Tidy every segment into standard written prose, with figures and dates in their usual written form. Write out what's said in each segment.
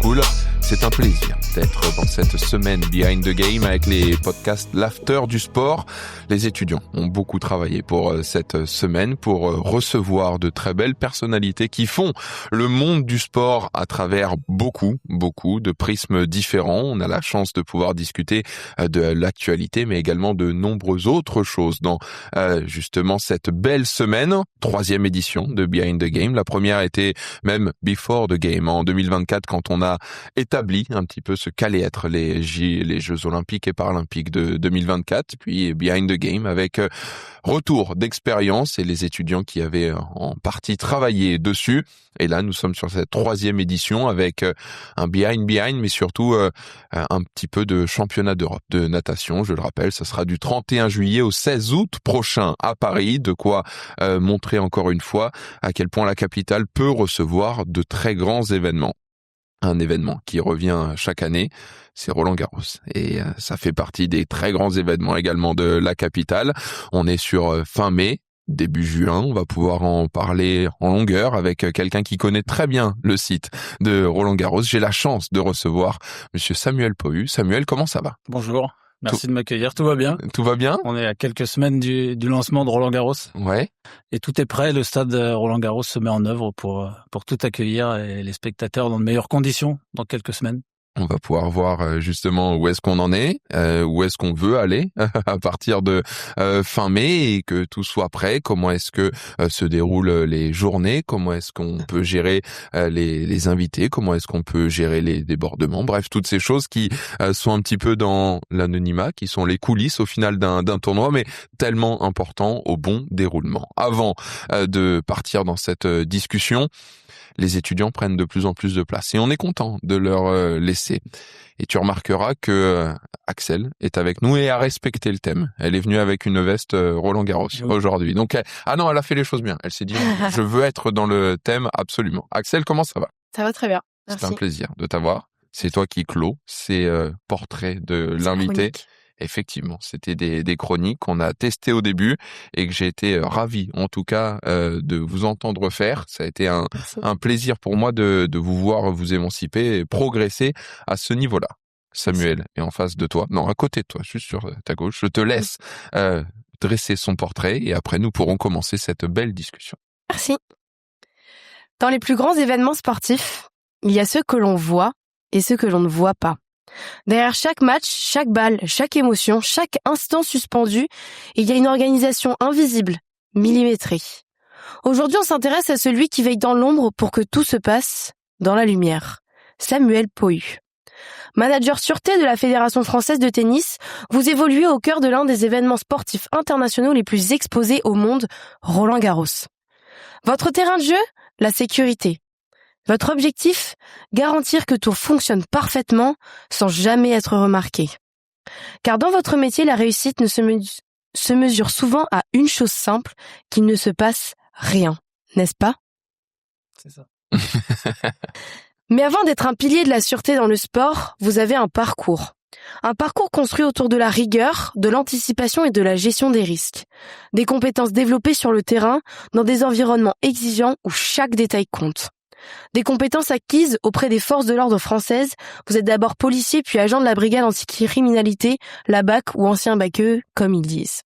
School. C'est un plaisir d'être dans cette semaine Behind the Game avec les podcasts L'After du sport. Les étudiants ont beaucoup travaillé pour cette semaine pour recevoir de très belles personnalités qui font le monde du sport à travers beaucoup de prismes différents. On a la chance de pouvoir discuter de l'actualité, mais également de nombreuses autres choses dans justement cette belle semaine. 3e édition de Behind the Game. La première était même Before the Game en 2024 quand on a établi un petit peu ce qu'allaient être les Jeux Olympiques et Paralympiques de 2024, puis Behind the Game avec retour d'expérience et les étudiants qui avaient en partie travaillé dessus. Et là, nous sommes sur cette 3e édition avec un behind, mais surtout un petit peu de championnat d'Europe de natation. Je le rappelle, ce sera du 31 juillet au 16 août prochain à Paris. De quoi montrer encore une fois à quel point la capitale peut recevoir de très grands événements. Un événement qui revient chaque année, c'est Roland-Garros. Et ça fait partie des très grands événements également de la capitale. On est sur fin mai, début juin. On va pouvoir en parler en longueur avec quelqu'un qui connaît très bien le site de Roland-Garros. J'ai la chance de recevoir monsieur Samuel Pohu. Samuel, comment ça va? Bonjour. Merci de m'accueillir. Tout va bien? Tout va bien? On est à quelques semaines du lancement de Roland-Garros. Ouais. Et tout est prêt. Le stade Roland-Garros se met en œuvre pour tout accueillir et les spectateurs dans de meilleures conditions dans quelques semaines. On va pouvoir voir justement où est-ce qu'on en est, où est-ce qu'on veut aller à partir de fin mai et que tout soit prêt. Comment est-ce que se déroulent les journées, comment est-ce qu'on peut gérer les invités, comment est-ce qu'on peut gérer les débordements. Bref, toutes ces choses qui sont un petit peu dans l'anonymat, qui sont les coulisses au final d'un tournoi, mais tellement important au bon déroulement. Avant de partir dans cette discussion, les étudiants prennent de plus en plus de place et on est content de leur laisser. Et tu remarqueras que Axel est avec nous et a respecté le thème. Elle est venue avec une veste Roland-Garros aujourd'hui. Donc, elle a fait les choses bien. Elle s'est dit, je veux être dans le thème absolument. Axel, comment ça va? Ça va très bien. Merci. C'est un plaisir de t'avoir. C'est toi qui clôt ces portraits de l'invité. Chronique. Effectivement, c'était des chroniques qu'on a testées au début et que j'ai été ravi, en tout cas, de vous entendre faire. Ça a été un plaisir pour moi de vous voir vous émanciper et progresser à ce niveau-là. Samuel est en face de toi, non, à côté de toi, juste sur ta gauche. Je te laisse dresser son portrait et après nous pourrons commencer cette belle discussion. Merci. Dans les plus grands événements sportifs, il y a ceux que l'on voit et ceux que l'on ne voit pas. Derrière chaque match, chaque balle, chaque émotion, chaque instant suspendu, il y a une organisation invisible, millimétrée. Aujourd'hui, on s'intéresse à celui qui veille dans l'ombre pour que tout se passe dans la lumière. Samuel Pohu. Manager sûreté de la Fédération française de tennis, vous évoluez au cœur de l'un des événements sportifs internationaux les plus exposés au monde, Roland-Garros. Votre terrain de jeu, la sécurité. Votre objectif, garantir que tout fonctionne parfaitement sans jamais être remarqué. Car dans votre métier, la réussite ne se mesure souvent à une chose simple, qu'il ne se passe rien, n'est-ce pas? C'est ça. Mais avant d'être un pilier de la sûreté dans le sport, vous avez un parcours. Un parcours construit autour de la rigueur, de l'anticipation et de la gestion des risques. Des compétences développées sur le terrain, dans des environnements exigeants où chaque détail compte. Des compétences acquises auprès des forces de l'ordre françaises. Vous êtes d'abord policier puis agent de la brigade anticriminalité, la BAC ou ancien BACE, comme ils disent.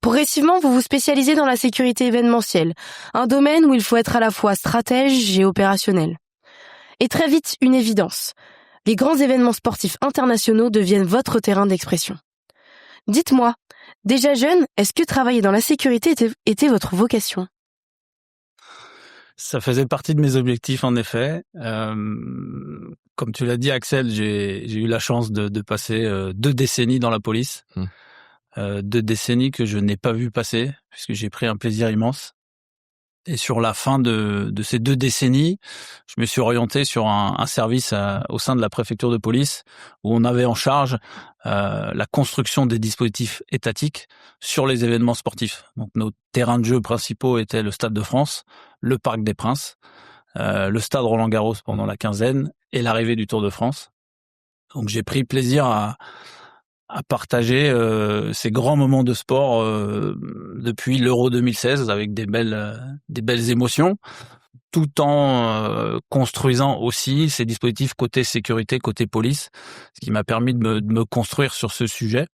Progressivement, vous vous spécialisez dans la sécurité événementielle, un domaine où il faut être à la fois stratège et opérationnel. Et très vite, une évidence. Les grands événements sportifs internationaux deviennent votre terrain d'expression. Dites-moi, déjà jeune, est-ce que travailler dans la sécurité était votre vocation ? Ça faisait partie de mes objectifs, en effet. Comme tu l'as dit, Axel, j'ai eu la chance de passer 2 décennies dans la police. 2 décennies que je n'ai pas vu passer, puisque j'ai pris un plaisir immense. Et sur la fin de ces 2 décennies, je me suis orienté sur un service au sein de la préfecture de police, où on avait en charge la construction des dispositifs étatiques sur les événements sportifs. Donc nos terrains de jeu principaux étaient le Stade de France, le Parc des Princes, le Stade Roland-Garros pendant la quinzaine et l'arrivée du Tour de France. Donc j'ai pris plaisir à partager ces grands moments de sport depuis l'Euro 2016 avec des belles émotions. tout en construisant aussi ces dispositifs côté sécurité, côté police, ce qui m'a permis de me construire sur ce sujet.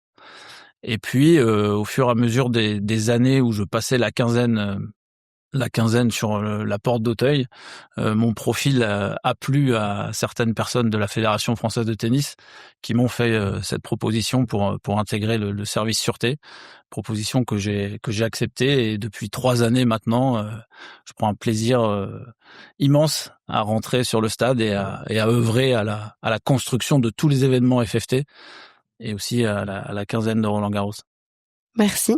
Et puis, au fur et à mesure des années où je passais la quinzaine sur la porte d'Auteuil, mon profil a plu à certaines personnes de la Fédération française de tennis qui m'ont fait cette proposition pour intégrer le service sûreté, proposition que j'ai acceptée, et depuis 3 années maintenant, je prends un plaisir immense à rentrer sur le stade et à œuvrer à la construction de tous les événements FFT et aussi à la quinzaine de Roland-Garros. Merci.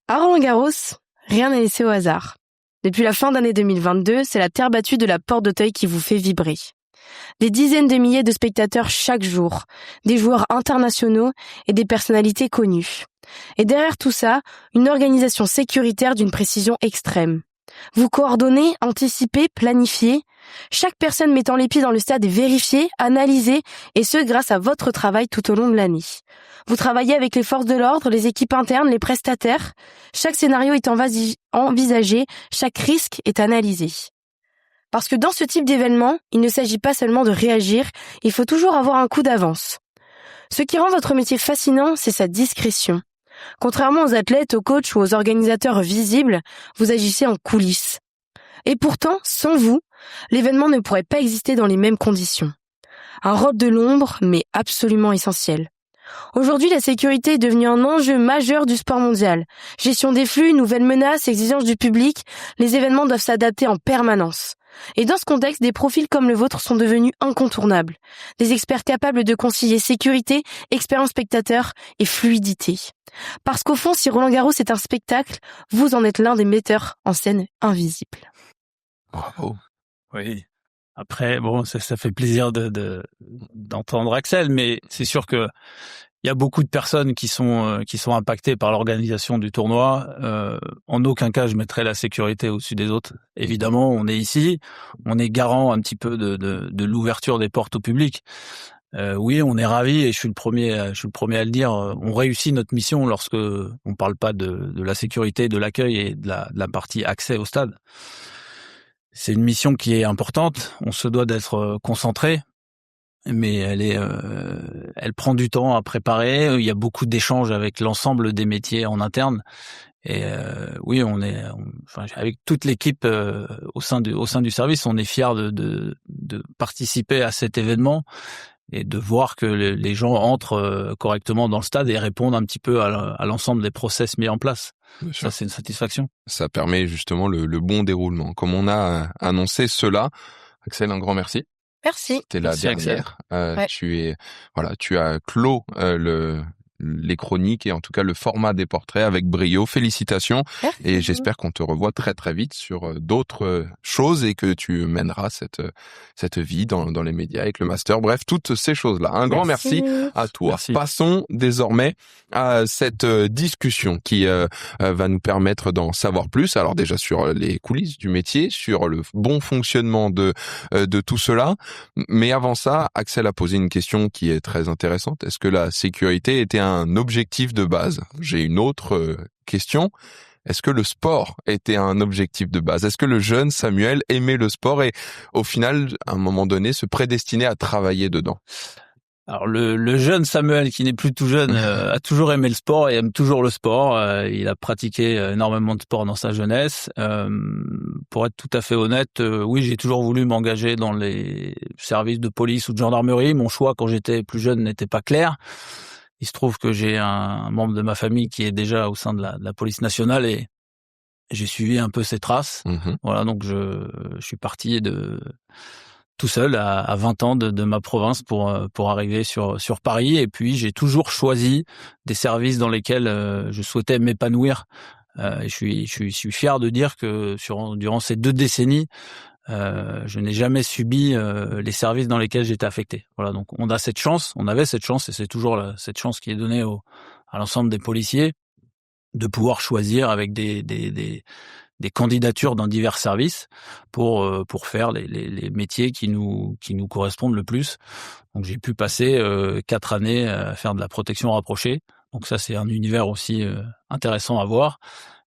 À Roland-Garros, rien n'est laissé au hasard. Depuis la fin d'année 2022, c'est la terre battue de la porte d'Auteuil qui vous fait vibrer. Des dizaines de milliers de spectateurs chaque jour, des joueurs internationaux et des personnalités connues. Et derrière tout ça, une organisation sécuritaire d'une précision extrême. Vous coordonnez, anticipez, planifiez. Chaque personne mettant les pieds dans le stade est vérifiée, analysée, et ce grâce à votre travail tout au long de l'année. Vous travaillez avec les forces de l'ordre, les équipes internes, les prestataires. Chaque scénario est envisagé, chaque risque est analysé. Parce que dans ce type d'événement, il ne s'agit pas seulement de réagir, il faut toujours avoir un coup d'avance. Ce qui rend votre métier fascinant, c'est sa discrétion. Contrairement aux athlètes, aux coachs ou aux organisateurs visibles, vous agissez en coulisses. Et pourtant, sans vous, l'événement ne pourrait pas exister dans les mêmes conditions. Un rôle de l'ombre, mais absolument essentiel. Aujourd'hui, la sécurité est devenue un enjeu majeur du sport mondial. Gestion des flux, nouvelles menaces, exigences du public, les événements doivent s'adapter en permanence. Et dans ce contexte, des profils comme le vôtre sont devenus incontournables. Des experts capables de concilier sécurité, expérience spectateur et fluidité. Parce qu'au fond, si Roland-Garros est un spectacle, vous en êtes l'un des metteurs en scène invisibles. Bravo. Oui. Après, bon, ça fait plaisir d'entendre Axel, mais c'est sûr que il y a beaucoup de personnes qui sont impactées par l'organisation du tournoi. En aucun cas, je mettrai la sécurité au-dessus des autres. Évidemment, on est ici, on est garant un petit peu de l'ouverture des portes au public. Oui, on est ravis, et je suis le premier à le dire. On réussit notre mission lorsque on parle pas de la sécurité, de l'accueil et de la partie accès au stade. C'est une mission qui est importante. On se doit d'être concentré, mais elle prend du temps à préparer. Il y a beaucoup d'échanges avec l'ensemble des métiers en interne. Et oui, avec toute l'équipe au sein du service, on est fiers de participer à cet événement et de voir que les gens entrent correctement dans le stade et répondent un petit peu à l'ensemble des process mis en place. Ça, c'est une satisfaction. Ça permet justement le bon déroulement. Comme on a annoncé cela, Axel, un grand merci. Merci. T'es la dernière. Ouais. Tu as clos les chroniques et en tout cas le format des portraits avec brio. Félicitations. Merci. Et j'espère qu'on te revoit très très vite sur d'autres choses et que tu mèneras cette vie dans les médias avec le master. Bref, toutes ces choses-là. Un grand merci à toi. Merci. Passons désormais à cette discussion qui va nous permettre d'en savoir plus. Alors déjà sur les coulisses du métier, sur le bon fonctionnement de tout cela. Mais avant ça, Axel a posé une question qui est très intéressante. Est-ce que la sécurité était un objectif de base? J'ai une autre question. Est-ce que le sport était un objectif de base? Est-ce que le jeune Samuel aimait le sport et au final, à un moment donné, se prédestinait à travailler dedans? Alors le jeune Samuel, qui n'est plus tout jeune, a toujours aimé le sport et aime toujours le sport. Il a pratiqué énormément de sport dans sa jeunesse. Pour être tout à fait honnête, oui, j'ai toujours voulu m'engager dans les services de police ou de gendarmerie. Mon choix quand j'étais plus jeune n'était pas clair. Il se trouve que j'ai un membre de ma famille qui est déjà au sein de la police nationale et j'ai suivi un peu ses traces. Mmh. Voilà, donc je suis parti tout seul à 20 ans de ma province pour arriver sur Paris, et puis j'ai toujours choisi des services dans lesquels je souhaitais m'épanouir. Et je suis fier de dire que durant ces 2 décennies, je n'ai jamais subi les services dans lesquels j'étais affecté. Voilà, donc on avait cette chance, et c'est toujours cette chance qui est donnée à l'ensemble des policiers de pouvoir choisir avec des candidatures dans divers services pour faire les métiers qui nous correspondent le plus. Donc j'ai pu passer 4 années à faire de la protection rapprochée. Donc ça, c'est un univers aussi intéressant à voir.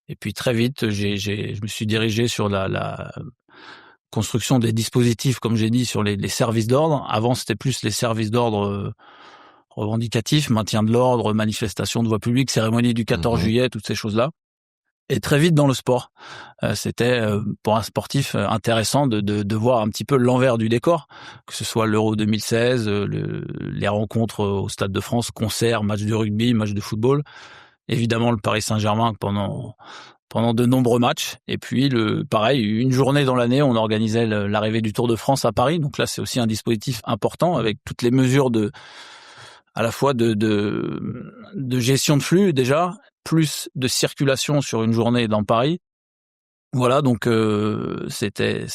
Et puis très vite, je me suis dirigé sur construction des dispositifs, comme j'ai dit, sur les services d'ordre. Avant, c'était plus les services d'ordre revendicatifs, maintien de l'ordre, manifestation de voie publique, cérémonie du 14 juillet, toutes ces choses-là. Et très vite dans le sport, c'était pour un sportif intéressant de voir un petit peu l'envers du décor, que ce soit l'Euro 2016, les rencontres au Stade de France, concerts, matchs de rugby, matchs de football, évidemment le Paris Saint-Germain pendant de nombreux matchs, et puis pareil, une journée dans l'année, on organisait l'arrivée du Tour de France à Paris. Donc là, c'est aussi un dispositif important avec toutes les mesures à la fois de gestion de flux déjà, plus de circulation sur une journée dans Paris. Voilà, donc c'était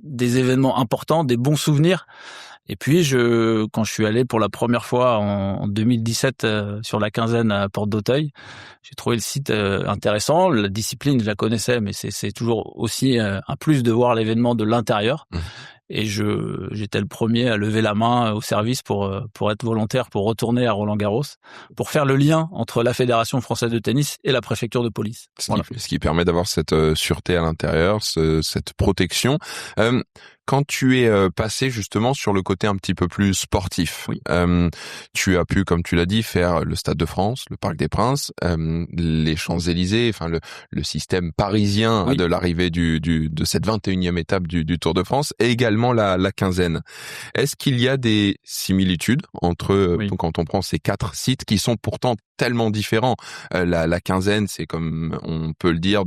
des événements importants, des bons souvenirs. Et puis quand je suis allé pour la première fois en 2017 sur la quinzaine à Porte d'Auteuil, j'ai trouvé le site intéressant. La discipline, je la connaissais, mais c'est toujours aussi un plus de voir l'événement de l'intérieur. Et j'étais le premier à lever la main au service pour être volontaire, pour retourner à Roland-Garros, pour faire le lien entre la Fédération française de tennis et la préfecture de police. Ce qui permet d'avoir cette sûreté à l'intérieur, cette protection. Quand tu es passé justement sur le côté un petit peu plus sportif, oui. Tu as pu, comme tu l'as dit, faire le Stade de France, le Parc des Princes, les Champs-Élysées, enfin le système parisien oui. de l'arrivée de cette 21e étape du Tour de France, et également la quinzaine. Est-ce qu'il y a des similitudes entre oui. quand on prend ces 4 sites qui sont pourtant tellement différents? La quinzaine, c'est comme on peut le dire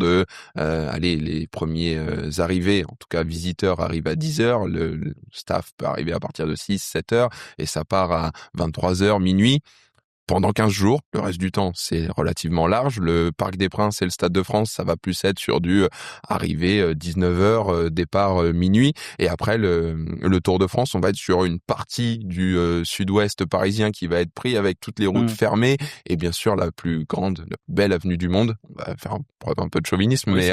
les premiers arrivés, en tout cas visiteurs, arrivent à 10h, le staff peut arriver à partir de 6-7h et ça part à 23h, minuit. Pendant 15 jours, le reste du temps, c'est relativement large. Le Parc des Princes et le Stade de France, ça va plus être sur du arrivée 19h, départ minuit. Et après, le Tour de France, on va être sur une partie du sud-ouest parisien qui va être pris avec toutes les routes fermées. Et bien sûr, la plus grande, la plus belle avenue du monde. On va faire preuve un peu de chauvinisme, oui,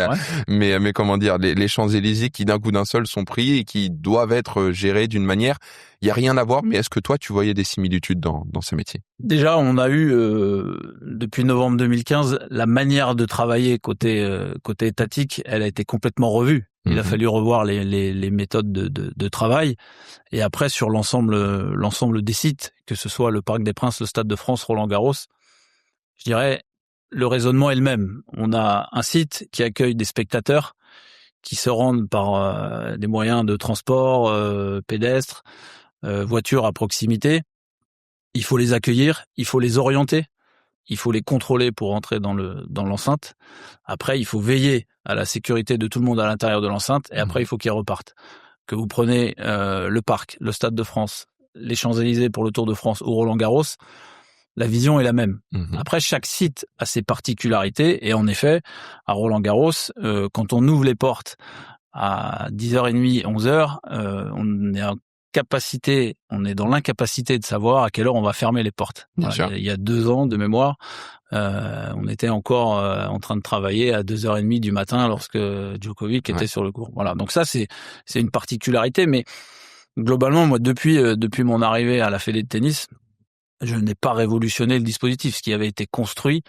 mais comment dire, les Champs-Élysées qui d'un coup d'un seul sont pris et qui doivent être gérés d'une manière. Il y a rien à voir, mais est-ce que toi, tu voyais des similitudes dans ces métiers? Déjà, on a eu, depuis novembre 2015, la manière de travailler côté étatique, elle a été complètement revue. Il a fallu revoir les méthodes de travail. Et après, sur l'ensemble des sites, que ce soit le Parc des Princes, le Stade de France, Roland-Garros, je dirais, le raisonnement est le même. On a un site qui accueille des spectateurs qui se rendent par des moyens de transport pédestres, voitures à proximité. Il faut les accueillir, il faut les orienter, il faut les contrôler pour entrer dans l'enceinte. Après, il faut veiller à la sécurité de tout le monde à l'intérieur de l'enceinte et après, il faut qu'ils repartent. Que vous prenez le Parc, le Stade de France, les Champs-Élysées pour le Tour de France ou Roland-Garros, la vision est la même. Après, chaque site a ses particularités et en effet, à Roland-Garros, quand on ouvre les portes à 10h30, 11h, on est dans l'incapacité de savoir à quelle heure on va fermer les portes. Voilà, il y a 2 ans de mémoire, on était encore en train de travailler à 2h30 du matin lorsque Djokovic était sur le court. Voilà, donc ça c'est une particularité, mais globalement moi depuis mon arrivée à la Fédé de tennis, je n'ai pas révolutionné le dispositif. Ce qui avait été construit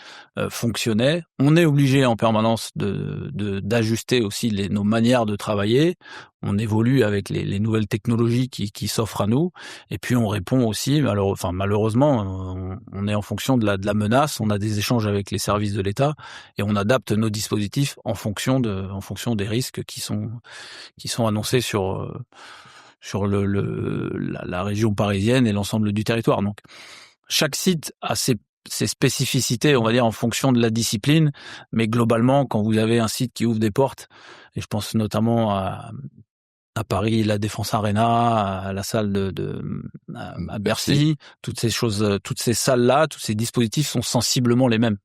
fonctionnait. On est obligé en permanence d'ajuster aussi nos manières de travailler. On évolue avec les nouvelles technologies qui s'offrent à nous. Et puis on répond aussi, malheureusement, on est en fonction de la menace. On a des échanges avec les services de l'État et on adapte nos dispositifs en fonction des risques qui sont annoncés sur la région parisienne et l'ensemble du territoire. Donc, chaque site a ses spécificités, on va dire, en fonction de la discipline, mais globalement, quand vous avez un site qui ouvre des portes, et je pense notamment à Paris, la Défense Arena, à la salle à Bercy, toutes ces choses, toutes ces salles-là, tous ces dispositifs sont sensiblement les mêmes.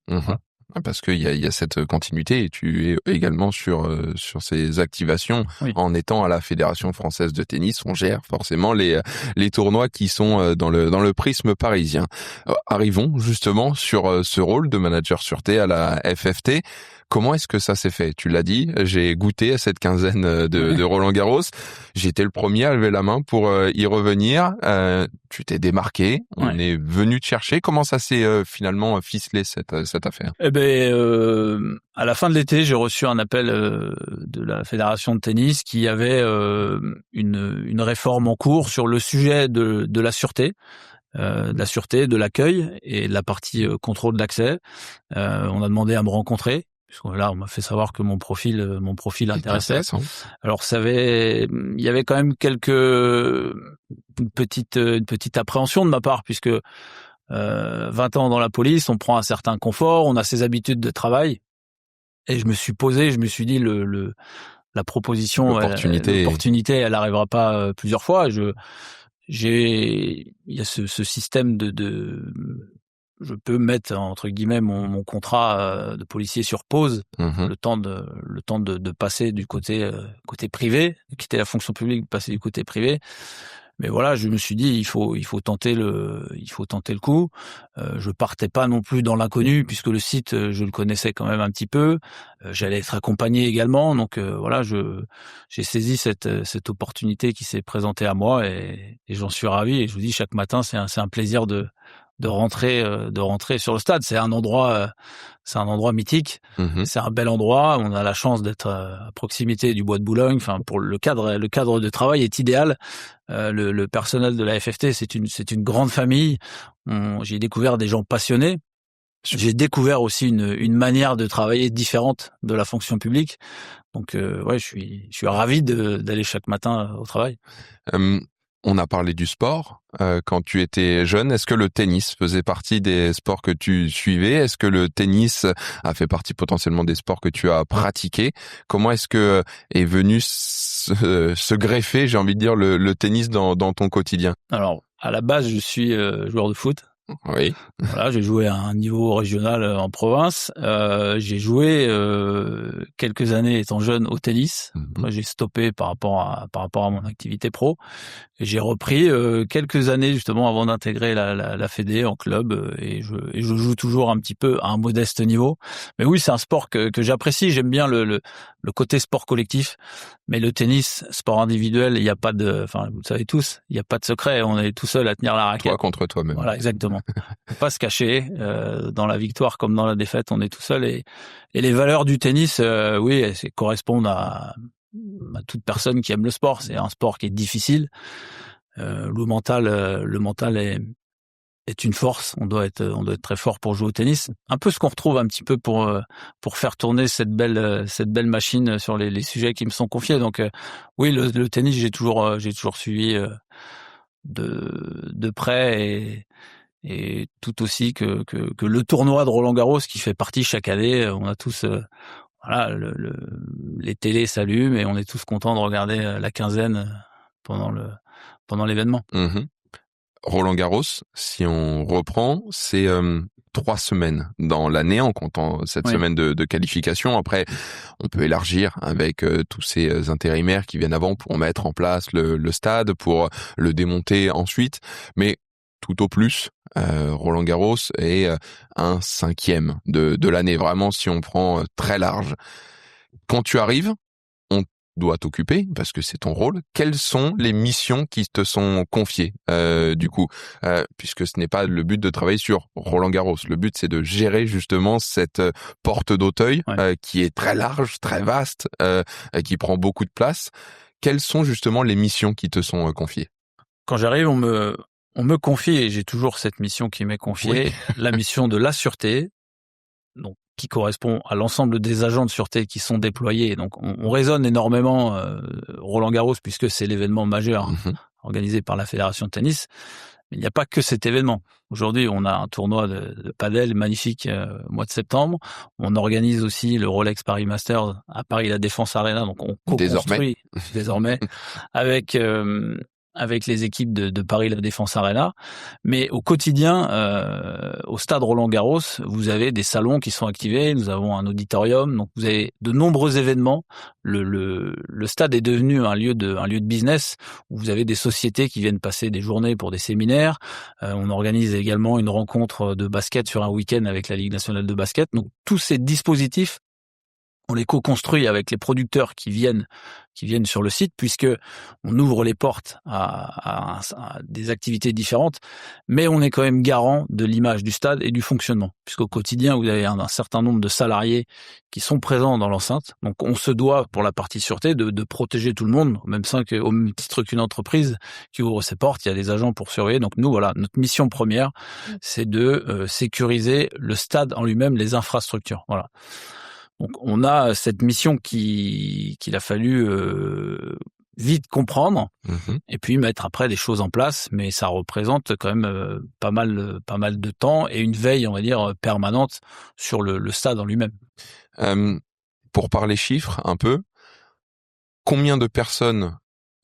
Parce qu'il y a cette continuité et tu es également sur ces activations en étant à la Fédération française de tennis. On gère forcément les tournois qui sont dans le prisme parisien. Arrivons justement sur ce rôle de manager sûreté à la FFT. Comment est-ce que ça s'est fait? Tu l'as dit, j'ai goûté à cette quinzaine de Roland-Garros. J'étais le premier à lever la main pour y revenir. Tu t'es démarqué, on est venu te chercher. Comment ça s'est finalement ficelé cette affaire? Eh ben, à la fin de l'été, j'ai reçu un appel de la fédération de tennis qui avait une réforme en cours sur le sujet de la sûreté. De l'accueil et de la partie contrôle d'accès. On a demandé à me rencontrer, puisque là on m'a fait savoir que mon profil intéressait. Alors il y avait quand même une petite appréhension de ma part, puisque 20 ans dans la police, on prend un certain confort, on a ses habitudes de travail, et je me suis dit la proposition, l'opportunité, elle arrivera pas plusieurs fois. Il y a ce système je peux mettre entre guillemets mon contrat de policier sur pause, le temps de passer du côté privé, de quitter la fonction publique, de passer du côté privé. Mais voilà, je me suis dit il faut tenter le coup. Je partais pas non plus dans l'inconnu, puisque le site je le connaissais quand même un petit peu. J'allais être accompagné également, donc voilà, j'ai saisi cette opportunité qui s'est présentée à moi et j'en suis ravi. Et je vous dis, chaque matin c'est un plaisir de rentrer sur le stade. C'est un endroit mythique. C'est un bel endroit. On a la chance d'être à proximité du bois de Boulogne. Enfin, pour le cadre de travail est idéal. Le personnel de la FFT, c'est une grande famille. J'ai découvert des gens passionnés. J'ai découvert aussi une manière de travailler différente de la fonction publique. Donc je suis ravi d'aller chaque matin au travail. On a parlé du sport. Quand tu étais jeune, est-ce que le tennis faisait partie des sports que tu suivais? Est-ce que le tennis a fait partie potentiellement des sports que tu as pratiqués? Comment est-ce que est venu se greffer, j'ai envie de dire, le tennis dans ton quotidien? Alors, à la base, je suis joueur de foot. Oui. Voilà, j'ai joué à un niveau régional en province. J'ai joué quelques années étant jeune au tennis. Moi, j'ai stoppé par rapport à mon activité pro. Et j'ai repris quelques années justement avant d'intégrer la Fédé en club et je joue toujours un petit peu à un modeste niveau. Mais oui, c'est un sport que j'apprécie. J'aime bien le côté sport collectif. Mais le tennis, sport individuel, il n'y a pas vous le savez tous, il n'y a pas de secret. On est tout seul à tenir la raquette. Toi contre toi-même. Voilà, exactement. Faut pas se cacher. Dans la victoire comme dans la défaite, on est tout seul. Et les valeurs du tennis, oui, elles correspondent à toute personne qui aime le sport. C'est un sport qui est difficile. Le mental est une force. On doit être très fort pour jouer au tennis. Un peu ce qu'on retrouve un petit peu pour faire tourner cette belle machine sur les sujets qui me sont confiés. Donc oui, le tennis, j'ai toujours suivi de près et tout aussi que le tournoi de Roland-Garros qui fait partie chaque année. On a tous voilà, les télés s'allument et on est tous contents de regarder la quinzaine pendant l'événement. Roland-Garros, si on reprend, c'est 3 semaines dans l'année en comptant cette semaine de qualification. Après, on peut élargir avec tous ces intérimaires qui viennent avant pour mettre en place le stade, pour le démonter ensuite. Mais tout au plus, Roland-Garros est un 5e de l'année, vraiment si on prend très large. Quand tu arrives, on doit t'occuper, parce que c'est ton rôle. Quelles sont les missions qui te sont confiées, du coup, puisque ce n'est pas le but de travailler sur Roland-Garros. Le but, c'est de gérer justement cette porte d'Auteuil qui est très large, très vaste, qui prend beaucoup de place. Quelles sont justement les missions qui te sont confiées? Quand j'arrive, on me confie, et j'ai toujours cette mission qui m'est confiée, la mission de la sûreté, donc qui correspond à l'ensemble des agents de sûreté qui sont déployés. Donc on raisonne énormément Roland-Garros, puisque c'est l'événement majeur organisé par la Fédération de tennis. Mais il n'y a pas que cet événement. Aujourd'hui, on a un tournoi de padel magnifique au mois de septembre. On organise aussi le Rolex Paris Masters à Paris La Défense Arena. Donc on co-construit désormais avec les équipes de Paris La Défense Arena. Mais au quotidien, au stade Roland-Garros, vous avez des salons qui sont activés, nous avons un auditorium, donc vous avez de nombreux événements. Le stade est devenu un lieu de business où vous avez des sociétés qui viennent passer des journées pour des séminaires. On organise également une rencontre de basket sur un week-end avec la Ligue nationale de basket. Donc tous ces dispositifs on les co-construit avec les producteurs qui viennent sur le site, puisque on ouvre les portes à des activités différentes, mais on est quand même garant de l'image du stade et du fonctionnement, puisqu'au quotidien, vous avez un certain nombre de salariés qui sont présents dans l'enceinte. Donc, on se doit, pour la partie sûreté, de protéger tout le monde, au même titre qu'une entreprise qui ouvre ses portes, il y a des agents pour surveiller. Donc, nous, voilà, notre mission première, c'est de sécuriser le stade en lui-même, les infrastructures. Voilà. Donc, on a cette mission qu'il a fallu vite comprendre et puis mettre après des choses en place, mais ça représente quand même pas mal de temps et une veille, on va dire, permanente sur le stade en lui-même. Pour parler chiffres un peu, combien de personnes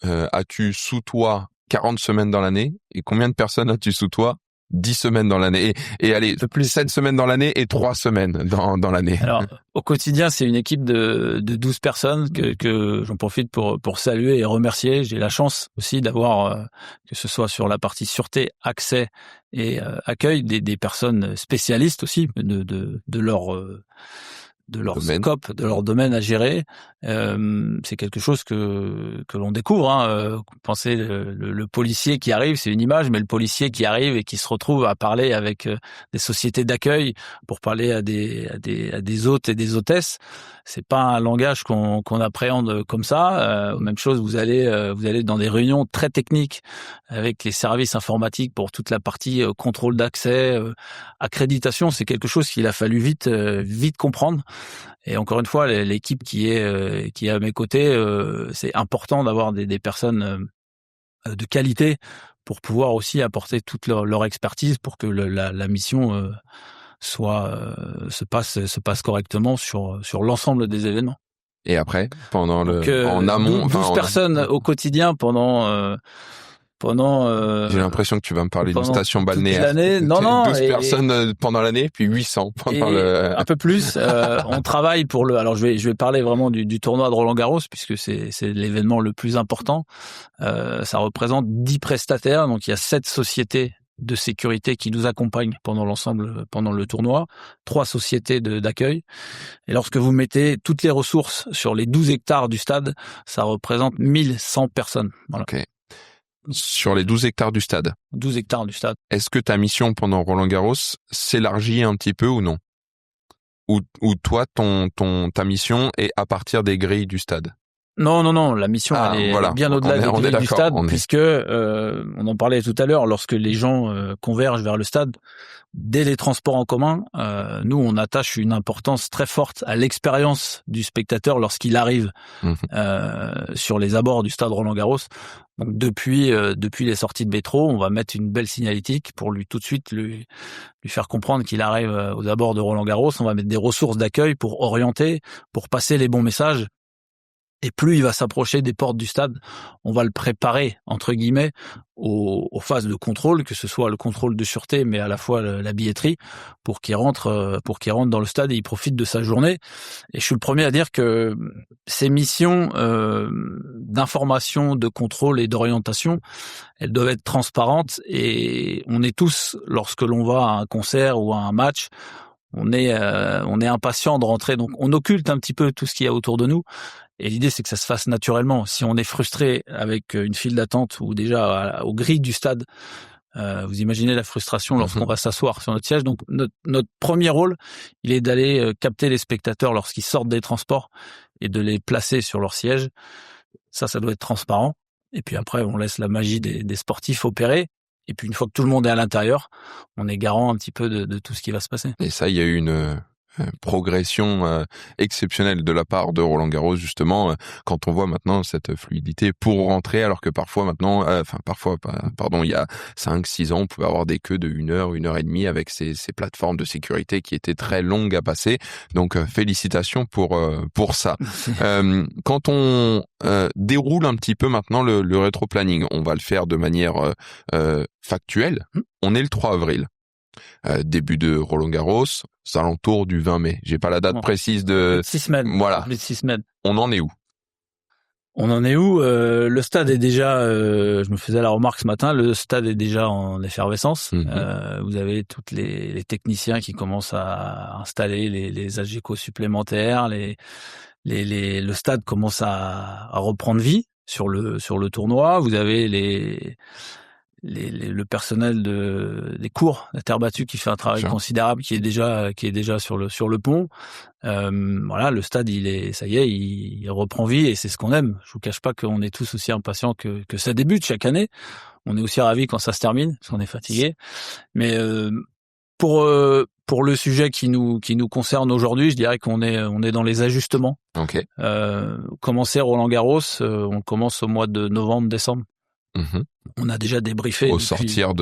as-tu sous toi 40 semaines dans l'année et combien de personnes as-tu sous toi 10 semaines dans l'année et allez, 7 semaines dans l'année et 3 semaines dans l'année. Alors, au quotidien, c'est une équipe de 12 personnes que j'en profite pour saluer et remercier. J'ai la chance aussi d'avoir, que ce soit sur la partie sûreté, accès et accueil, des personnes spécialistes aussi de leur scope, de leur domaine à gérer. C'est quelque chose que l'on découvre. Pensez le policier qui arrive, c'est une image, mais le policier qui arrive et qui se retrouve à parler avec des sociétés d'accueil pour parler à des hôtes et des hôtesses, c'est pas un langage qu'on appréhende comme ça. Même chose, vous allez dans des réunions très techniques avec les services informatiques pour toute la partie contrôle d'accès, accréditation. C'est quelque chose qu'il a fallu vite comprendre. Et encore une fois, l'équipe qui est à mes côtés, c'est important d'avoir des personnes de qualité pour pouvoir aussi apporter toute leur expertise pour que la mission se passe correctement sur l'ensemble des événements. Et après, en amont, 12 personnes au quotidien pendant j'ai l'impression que tu vas me parler d'une station balnéaire. L'année, non, 12 personnes pendant l'année, puis 800 pendant un peu plus. On travaille pour alors je vais parler vraiment du tournoi de Roland-Garros puisque c'est l'événement le plus important. Ça représente 10 prestataires, donc il y a 7 sociétés de sécurité qui nous accompagnent pendant le tournoi, 3 sociétés d'accueil. Et lorsque vous mettez toutes les ressources sur les 12 hectares du stade, ça représente 1100 personnes. Voilà. Okay. Sur les 12 hectares du stade. 12 hectares du stade. Est-ce que ta mission pendant Roland-Garros s'élargit un petit peu ou non? Ou toi, ta mission est à partir des grilles du stade? Non, la mission elle est bien au-delà des grilles du stade, puisque on en parlait tout à l'heure, lorsque les gens convergent vers le stade, dès les transports en commun, nous on attache une importance très forte à l'expérience du spectateur lorsqu'il arrive sur les abords du stade Roland-Garros. Donc depuis les sorties de métro, on va mettre une belle signalétique pour tout de suite lui faire comprendre qu'il arrive aux abords de Roland-Garros. On va mettre des ressources d'accueil pour orienter, pour passer les bons messages. Et plus il va s'approcher des portes du stade, on va le préparer, entre guillemets, aux phases de contrôle, que ce soit le contrôle de sûreté, mais à la fois la billetterie, pour qu'il rentre dans le stade et il profite de sa journée. Et je suis le premier à dire que ces missions d'information, de contrôle et d'orientation, elles doivent être transparentes. Et on est tous, lorsque l'on va à un concert ou à un match, on est impatient de rentrer. Donc on occulte un petit peu tout ce qu'il y a autour de nous. Et l'idée, c'est que ça se fasse naturellement. Si on est frustré avec une file d'attente ou déjà aux grilles du stade, vous imaginez la frustration lorsqu'on va s'asseoir sur notre siège. Donc, notre premier rôle, il est d'aller capter les spectateurs lorsqu'ils sortent des transports et de les placer sur leur siège. Ça doit être transparent. Et puis après, on laisse la magie des sportifs opérer. Et puis, une fois que tout le monde est à l'intérieur, on est garant un petit peu de tout ce qui va se passer. Et ça, il y a eu une progression exceptionnelle de la part de Roland-Garros, justement, quand on voit maintenant cette fluidité pour rentrer, alors que parfois maintenant, il y a 5-6 ans, on pouvait avoir des queues de 1 heure, 1 heure et demie avec ces plateformes de sécurité qui étaient très longues à passer. Donc, félicitations pour ça. Quand on déroule un petit peu maintenant le rétro-planning, on va le faire de manière factuelle. On est le 3 avril. Début de Roland-Garros, c'est alentour du 20 mai. J'ai pas la date précise de... 6 semaines. Voilà. 6 semaines. On en est où? On en est où? Le stade est déjà, je me faisais la remarque ce matin, le stade est déjà en effervescence. Vous avez toutes les techniciens qui commencent à installer les AGECO supplémentaires, le stade commence à reprendre vie sur le tournoi. Vous avez le personnel des cours, la terre battue qui fait un travail considérable, qui est déjà sur le pont. Voilà, le stade, ça y est, il reprend vie et c'est ce qu'on aime. Je vous cache pas qu'on est tous aussi impatients que ça débute chaque année. On est aussi ravis quand ça se termine, parce qu'on est fatigué. Mais pour le sujet qui nous concerne aujourd'hui, je dirais qu'on est dans les ajustements. Ok. Commencer Roland-Garros, on commence au mois de novembre-décembre. On a déjà débriefé. Sortir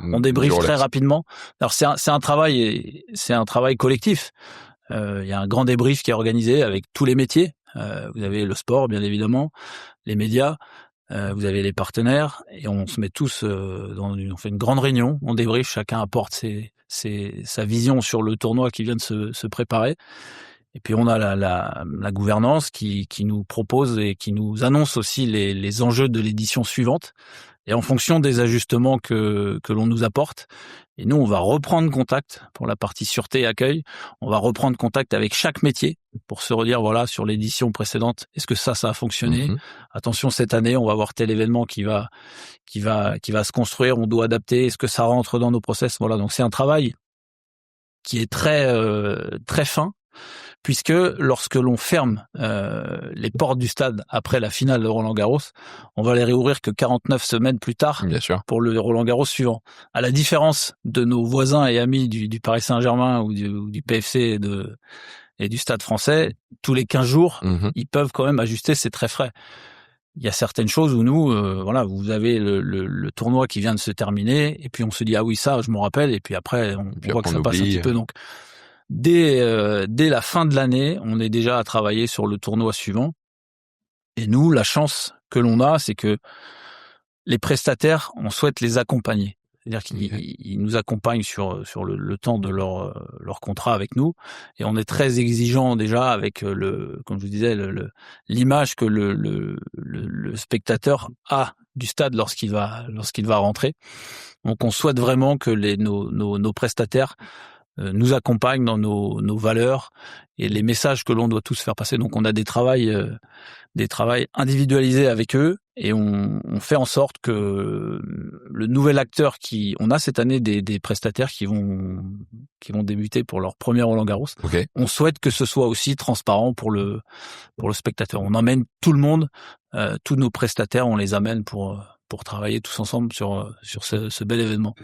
on débriefe très rapidement. Alors c'est un travail collectif. Il y a un grand débrief qui est organisé avec tous les métiers. Vous avez le sport, bien évidemment, les médias, vous avez les partenaires, et on se met tous on fait une grande réunion, on débrief, chacun apporte sa vision sur le tournoi qui vient de se préparer. Et puis on a la gouvernance qui nous propose et qui nous annonce aussi les enjeux de l'édition suivante. Et en fonction des ajustements que l'on nous apporte, et nous on va reprendre contact pour la partie sûreté et accueil. On va reprendre contact avec chaque métier pour se redire, voilà, sur l'édition précédente, est-ce que ça a fonctionné? Attention, cette année on va avoir tel événement qui va se construire, on doit adapter. Est-ce que ça rentre dans nos process? Voilà, donc c'est un travail qui est très fin. Puisque lorsque l'on ferme les portes du stade après la finale de Roland-Garros, on va les réouvrir que 49 semaines plus tard. Bien sûr. Pour le Roland-Garros suivant. À la différence de nos voisins et amis du Paris Saint-Germain ou du PFC et du Stade Français, tous les 15 jours, ils peuvent quand même ajuster, c'est très frais. Il y a certaines choses où nous, voilà, vous avez le tournoi qui vient de se terminer, et puis on se dit, ah oui, ça, je m'en rappelle, et puis après, on voit que ça passe un petit peu. Donc, dès la fin de l'année, on est déjà à travailler sur le tournoi suivant. Et nous, la chance que l'on a, c'est que les prestataires, on souhaite les accompagner. C'est-à-dire qu'ils nous accompagnent sur le temps de leur contrat avec nous. Et on est très exigeant déjà avec comme je vous disais, l'image que le spectateur a du stade lorsqu'il va rentrer. Donc on souhaite vraiment que nos prestataires nous accompagnent dans nos valeurs et les messages que l'on doit tous faire passer. Donc on a des travails individualisés avec eux, et on fait en sorte que le nouvel acteur on a cette année des prestataires qui vont débuter pour leur premier Roland-Garros. Okay. On souhaite que ce soit aussi transparent pour le spectateur. On emmène tout le monde, tous nos prestataires, on les amène pour travailler tous ensemble sur ce bel événement.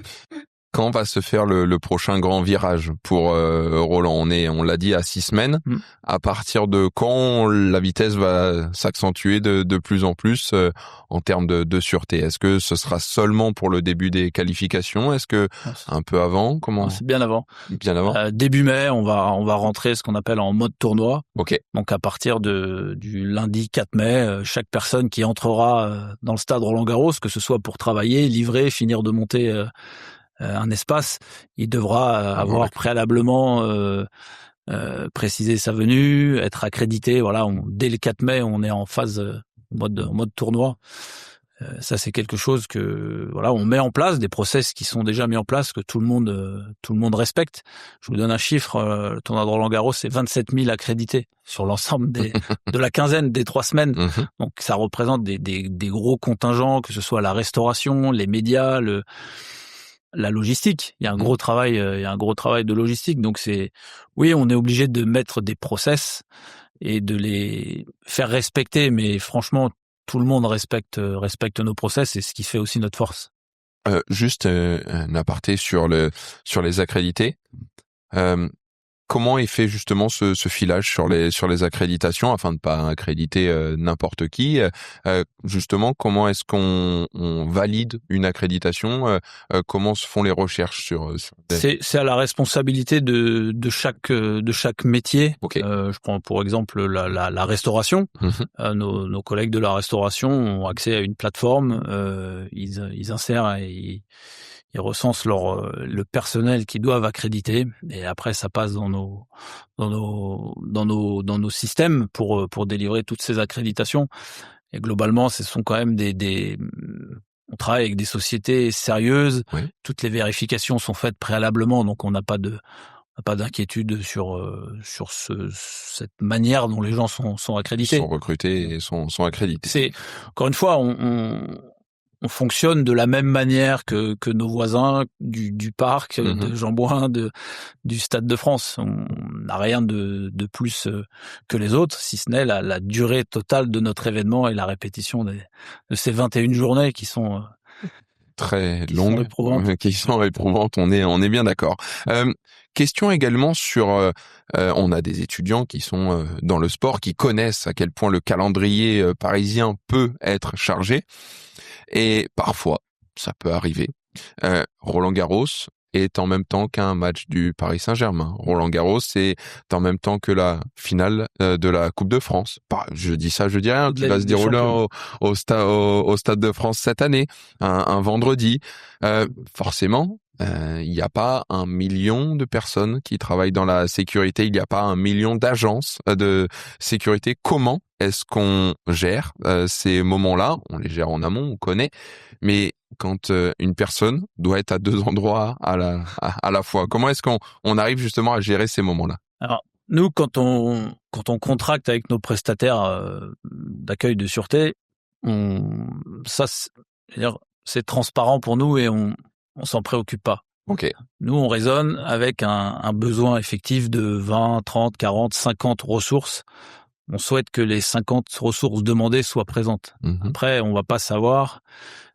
Quand va se faire le prochain grand virage pour Roland? On l'a dit, à 6 semaines. À partir de quand la vitesse va s'accentuer de plus en plus en termes de sûreté? Est-ce que ce sera seulement pour le début des qualifications? Est-ce que un peu avant? Comment? C'est bien avant. Bien avant. Début mai, on va rentrer ce qu'on appelle en mode tournoi. Ok. Donc à partir du lundi 4 mai, chaque personne qui entrera dans le stade Roland-Garros, que ce soit pour travailler, livrer, finir de monter un espace, il devra avoir préalablement précisé sa venue, être accrédité. Voilà, dès le 4 mai, on est en phase mode tournoi. Ça, c'est quelque chose que on met en place, des process qui sont déjà mis en place, que tout le monde respecte. Je vous donne un chiffre, le tournoi de Roland-Garros, c'est 27 000 accrédités sur l'ensemble de la quinzaine des 3 semaines. Donc ça représente des gros contingents, que ce soit la restauration, les médias, la logistique. Il y a un gros travail de logistique. Donc on est obligé de mettre des process et de les faire respecter. Mais franchement, tout le monde respecte nos process, et ce qui fait aussi notre force. Juste un aparté sur les accrédités. Comment est fait justement ce filage sur les accréditations afin de pas accréditer n'importe qui? Justement, comment est-ce qu'on valide une accréditation? Comment se font les recherches sur C'est à la responsabilité de chaque métier. Okay. Je prends pour exemple la restauration. Nos collègues de la restauration ont accès à une plateforme. Ils insèrent et ils recensent le personnel qu'ils doivent accréditer, et après ça passe dans nos systèmes pour délivrer toutes ces accréditations. Et globalement, ce sont quand même on travaille avec des sociétés sérieuses. Oui. Toutes les vérifications sont faites préalablement, donc on n'a pas d'inquiétude sur cette manière dont les gens sont accrédités. Sont recrutés et sont accrédités. C'est encore une fois, on fonctionne de la même manière que nos voisins du parc, de Jean-Bouin, du Stade de France. On n'a rien de plus que les autres, si ce n'est la durée totale de notre événement et la répétition de ces 21 journées qui sont très longues, qui sont éprouvantes. On est bien d'accord. Question également sur, on a des étudiants qui sont dans le sport, qui connaissent à quel point le calendrier parisien peut être chargé. Et parfois, ça peut arriver. Roland-Garros est en même temps qu'un match du Paris Saint-Germain. Roland-Garros est en même temps que la finale de la Coupe de France. Je dis rien, qui va se dérouler au Stade de France cette année, un vendredi. Forcément, il n'y a pas 1 million de personnes qui travaillent dans la sécurité, il n'y a pas 1 million d'agences de sécurité. Comment est-ce qu'on gère ces moments-là? On les gère en amont, on connaît, mais quand une personne doit être à 2 endroits à la fois, comment est-ce qu'on arrive justement à gérer ces moments-là? Alors, nous, quand on contracte avec nos prestataires d'accueil de sûreté, c'est transparent pour nous et on s'en préoccupe pas. Okay. Nous, on raisonne avec un besoin effectif de 20, 30, 40, 50 ressources. On souhaite que les 50 ressources demandées soient présentes. Après, on va pas savoir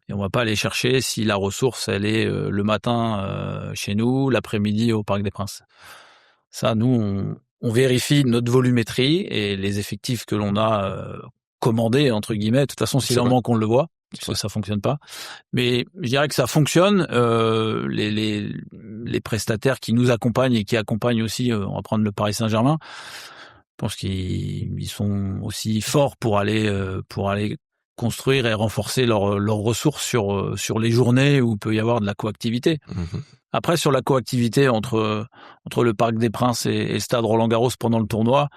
et on va pas aller chercher si la ressource, elle est le matin chez nous, l'après-midi au Parc des Princes. Ça, nous, on vérifie notre volumétrie et les effectifs que l'on a commandés, entre guillemets. De toute façon, s'il en manque, on le voit. Parce que ça fonctionne pas. Mais je dirais que ça fonctionne. Les prestataires qui nous accompagnent et qui accompagnent aussi, on va prendre le Paris Saint-Germain, je pense qu'ils sont aussi forts pour aller construire et renforcer leurs ressources sur les journées où il peut y avoir de la coactivité. Après, sur la coactivité entre le Parc des Princes et le Stade Roland-Garros pendant le tournoi,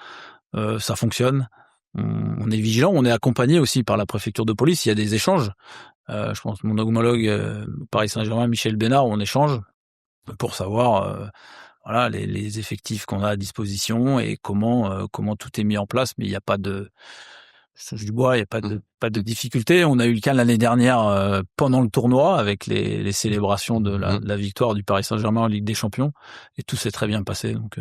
ça fonctionne. On est vigilant, on est accompagné aussi par la préfecture de police. Il y a des échanges. Je pense que mon homologue Paris Saint-Germain, Michel Bénard, on échange pour savoir les effectifs qu'on a à disposition et comment tout est mis en place. Mais il n'y a pas de pas de difficulté. On a eu le cas l'année dernière pendant le tournoi avec les célébrations de la victoire du Paris Saint-Germain en Ligue des Champions et tout s'est très bien passé. Donc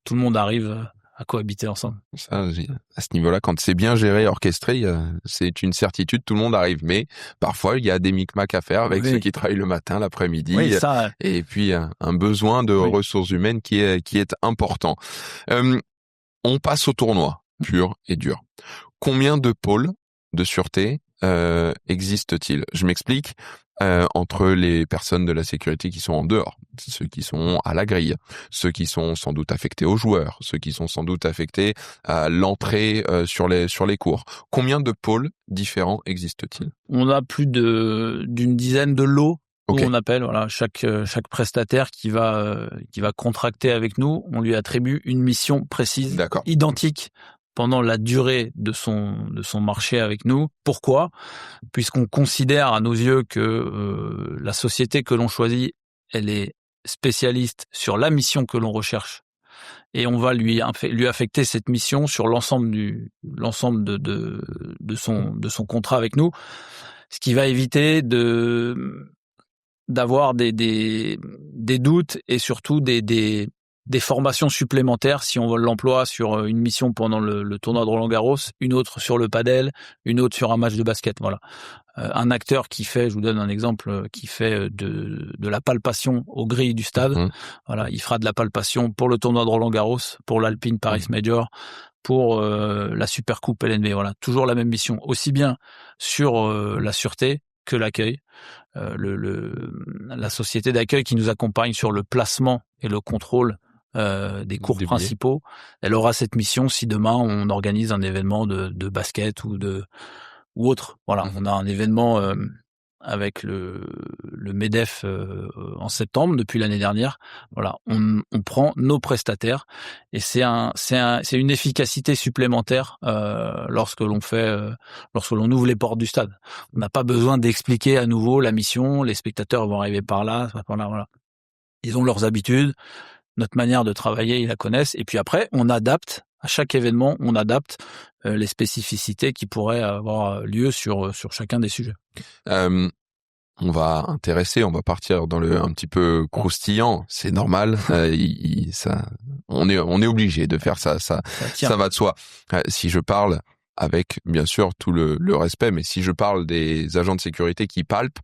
tout le monde arrive à cohabiter ensemble. Ça, à ce niveau-là, quand c'est bien géré, orchestré, c'est une certitude, tout le monde arrive. Mais parfois, il y a des micmacs à faire avec ceux qui travaillent le matin, l'après-midi, et puis un besoin de ressources humaines qui est important. On passe au tournoi, pur et dur. Combien de pôles de sûreté existe-t-il? Je m'explique. Entre les personnes de la sécurité qui sont en dehors, ceux qui sont à la grille, ceux qui sont sans doute affectés aux joueurs, ceux qui sont sans doute affectés à l'entrée sur les cours. Combien de pôles différents existent-ils? On a plus d'une dizaine de lots. Où on appelle chaque prestataire qui va contracter avec nous, on lui attribue une mission précise, identique pendant la durée de son marché avec nous. Pourquoi? Puisqu'on considère à nos yeux que la société que l'on choisit, elle est spécialiste sur la mission que l'on recherche et on va lui affecter cette mission sur l'ensemble de son contrat avec nous, ce qui va éviter d'avoir des doutes et surtout des formations supplémentaires si on l'emploie sur une mission pendant le tournoi de Roland-Garros, une autre sur le padel, une autre sur un match de basket. Voilà. Un acteur qui fait, je vous donne un exemple, qui fait de la palpation aux grilles du stade. Voilà, il fera de la palpation pour le tournoi de Roland-Garros, pour l'Alpine Paris Major, pour la Supercoupe LNB. Voilà, toujours la même mission, aussi bien sur la sûreté que l'accueil. La société d'accueil qui nous accompagne sur le placement et le contrôle des cours principaux, elle aura cette mission si demain on organise un événement de basket ou autre. Voilà, on a un événement avec le MEDEF en septembre depuis l'année dernière. Voilà, on prend nos prestataires et c'est une efficacité supplémentaire lorsque l'on ouvre les portes du stade. On n'a pas besoin d'expliquer à nouveau la mission. Les spectateurs vont arriver par là, voilà. Ils ont leurs habitudes, notre manière de travailler, ils la connaissent. Et puis après, on adapte. À chaque événement, on adapte les spécificités qui pourraient avoir lieu sur chacun des sujets. On va partir dans le un petit peu croustillant. C'est normal. On est obligé de faire ça. Ça va de soi. Si je parle avec bien sûr tout le respect, mais si je parle des agents de sécurité qui palpent,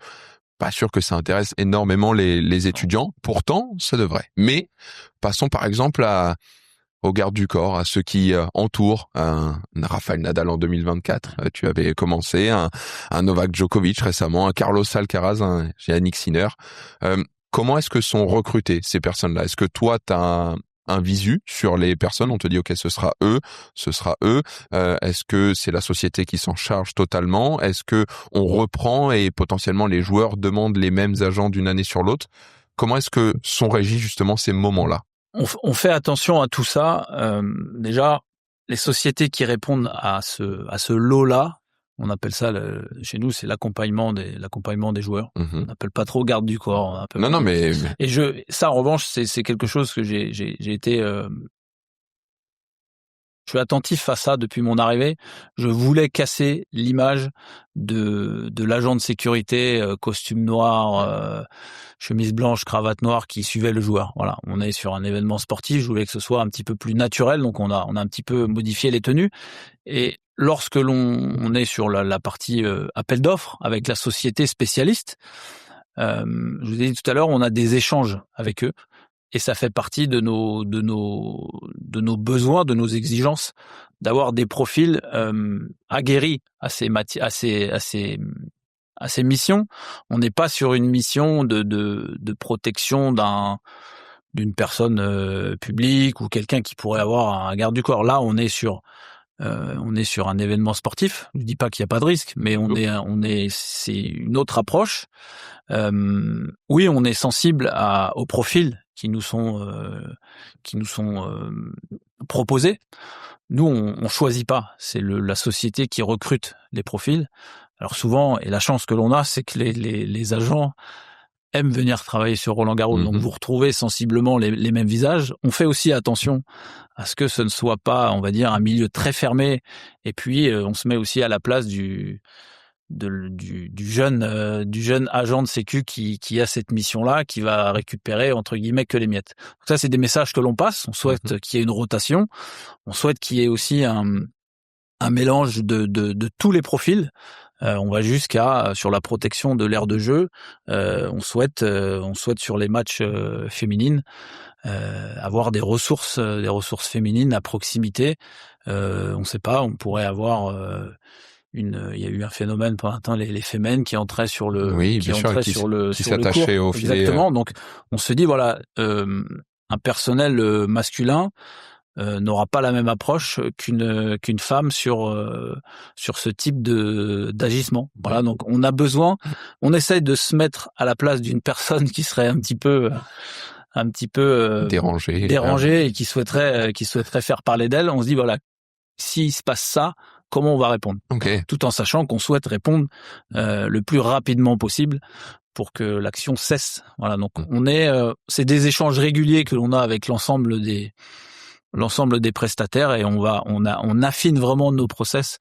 pas sûr que ça intéresse énormément les étudiants. Pourtant, ça devrait. Mais passons par exemple aux gardes du corps, à ceux qui entourent un Rafael Nadal en 2024. Tu avais commencé, un Novak Djokovic récemment, un Carlos Alcaraz, un Jannik Sinner. Comment est-ce que sont recrutées ces personnes-là? Est-ce que toi, tu as un visu sur les personnes? On te dit, OK, ce sera eux. Est-ce que c'est la société qui s'en charge totalement? Est-ce que on reprend et potentiellement les joueurs demandent les mêmes agents d'une année sur l'autre? Comment est-ce que sont régis justement ces moments-là? On fait attention à tout ça. Déjà, les sociétés qui répondent à ce lot-là, on appelle ça chez nous, c'est l'accompagnement des joueurs. On n'appelle pas trop garde du corps. Non, mais et ça en revanche, c'est quelque chose que j'ai été. Je suis attentif à ça depuis mon arrivée. Je voulais casser l'image de l'agent de sécurité, costume noir, chemise blanche, cravate noire qui suivait le joueur. Voilà, on est sur un événement sportif. Je voulais que ce soit un petit peu plus naturel, donc on a un petit peu modifié les tenues. Et lorsque on est sur la partie appel d'offres avec la société spécialiste, je vous ai dit tout à l'heure, on a des échanges avec eux. Et ça fait partie de nos besoins, de nos exigences, d'avoir des profils aguerris à ces missions. On n'est pas sur une mission de protection d'une personne publique ou quelqu'un qui pourrait avoir un garde du corps. Là, on est sur un événement sportif. Je dis pas qu'il n'y a pas de risque, mais c'est une autre approche. Oui, on est sensible aux profils qui nous sont proposés. Nous, on choisit pas. C'est la société qui recrute les profils. Alors souvent, et la chance que l'on a, c'est que les agents aiment venir travailler sur Roland-Garros. Donc vous retrouvez sensiblement les mêmes visages. On fait aussi attention à ce que ce ne soit pas, on va dire, un milieu très fermé. Et puis on se met aussi à la place du jeune agent de sécu qui a cette mission-là, qui va récupérer entre guillemets que les miettes. Donc ça, c'est des messages que l'on passe. On souhaite qu'il y ait une rotation. On souhaite qu'il y ait aussi un mélange de tous les profils. On va jusqu'à sur la protection de l'aire de jeu. On souhaite sur les matchs féminines avoir des ressources féminines à proximité. On ne sait pas, on pourrait avoir il y a eu un phénomène pendant un temps, les femmes qui entraient sur le qui s'attachaient au filet. Exactement. Donc on se dit voilà, un personnel masculin n'aura pas la même approche qu'une femme sur ce type d'agissement. Voilà, donc on essaye de se mettre à la place d'une personne qui serait un petit peu dérangée et qui souhaiterait faire parler d'elle. On se dit voilà, s'il se passe ça, comment on va répondre? Tout en sachant qu'on souhaite répondre le plus rapidement possible pour que l'action cesse. Voilà, donc c'est des échanges réguliers que l'on a avec l'ensemble des prestataires et on affine vraiment nos process.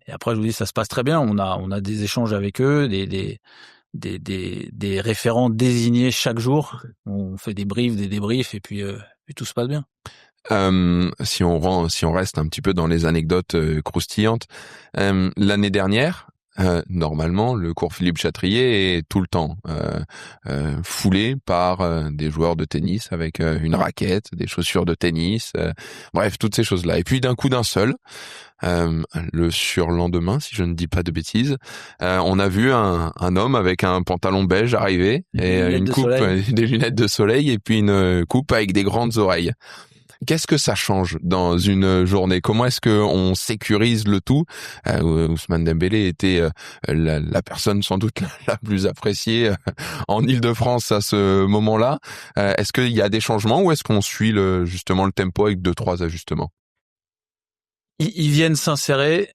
Et après, je vous dis, ça se passe très bien. On a des échanges avec eux, des référents désignés chaque jour. On fait des briefs, des débriefs et puis tout se passe bien. Si on reste un petit peu dans les anecdotes croustillantes, l'année dernière, normalement, le cours Philippe Chatrier est tout le temps foulé par des joueurs de tennis avec une raquette, des chaussures de tennis, bref, toutes ces choses-là. Et puis d'un coup d'un seul, le surlendemain, si je ne dis pas de bêtises, on a vu un homme avec un pantalon beige arriver et une coupe, des lunettes de soleil et puis une coupe avec des grandes oreilles. Qu'est-ce que ça change dans une journée? Comment est-ce que on sécurise le tout? Ousmane Dembélé était la personne sans doute la plus appréciée en Île-de-France à ce moment-là. Est-ce qu'il y a des changements ou est-ce qu'on suit justement le tempo avec 2-3 ajustements? Ils viennent s'insérer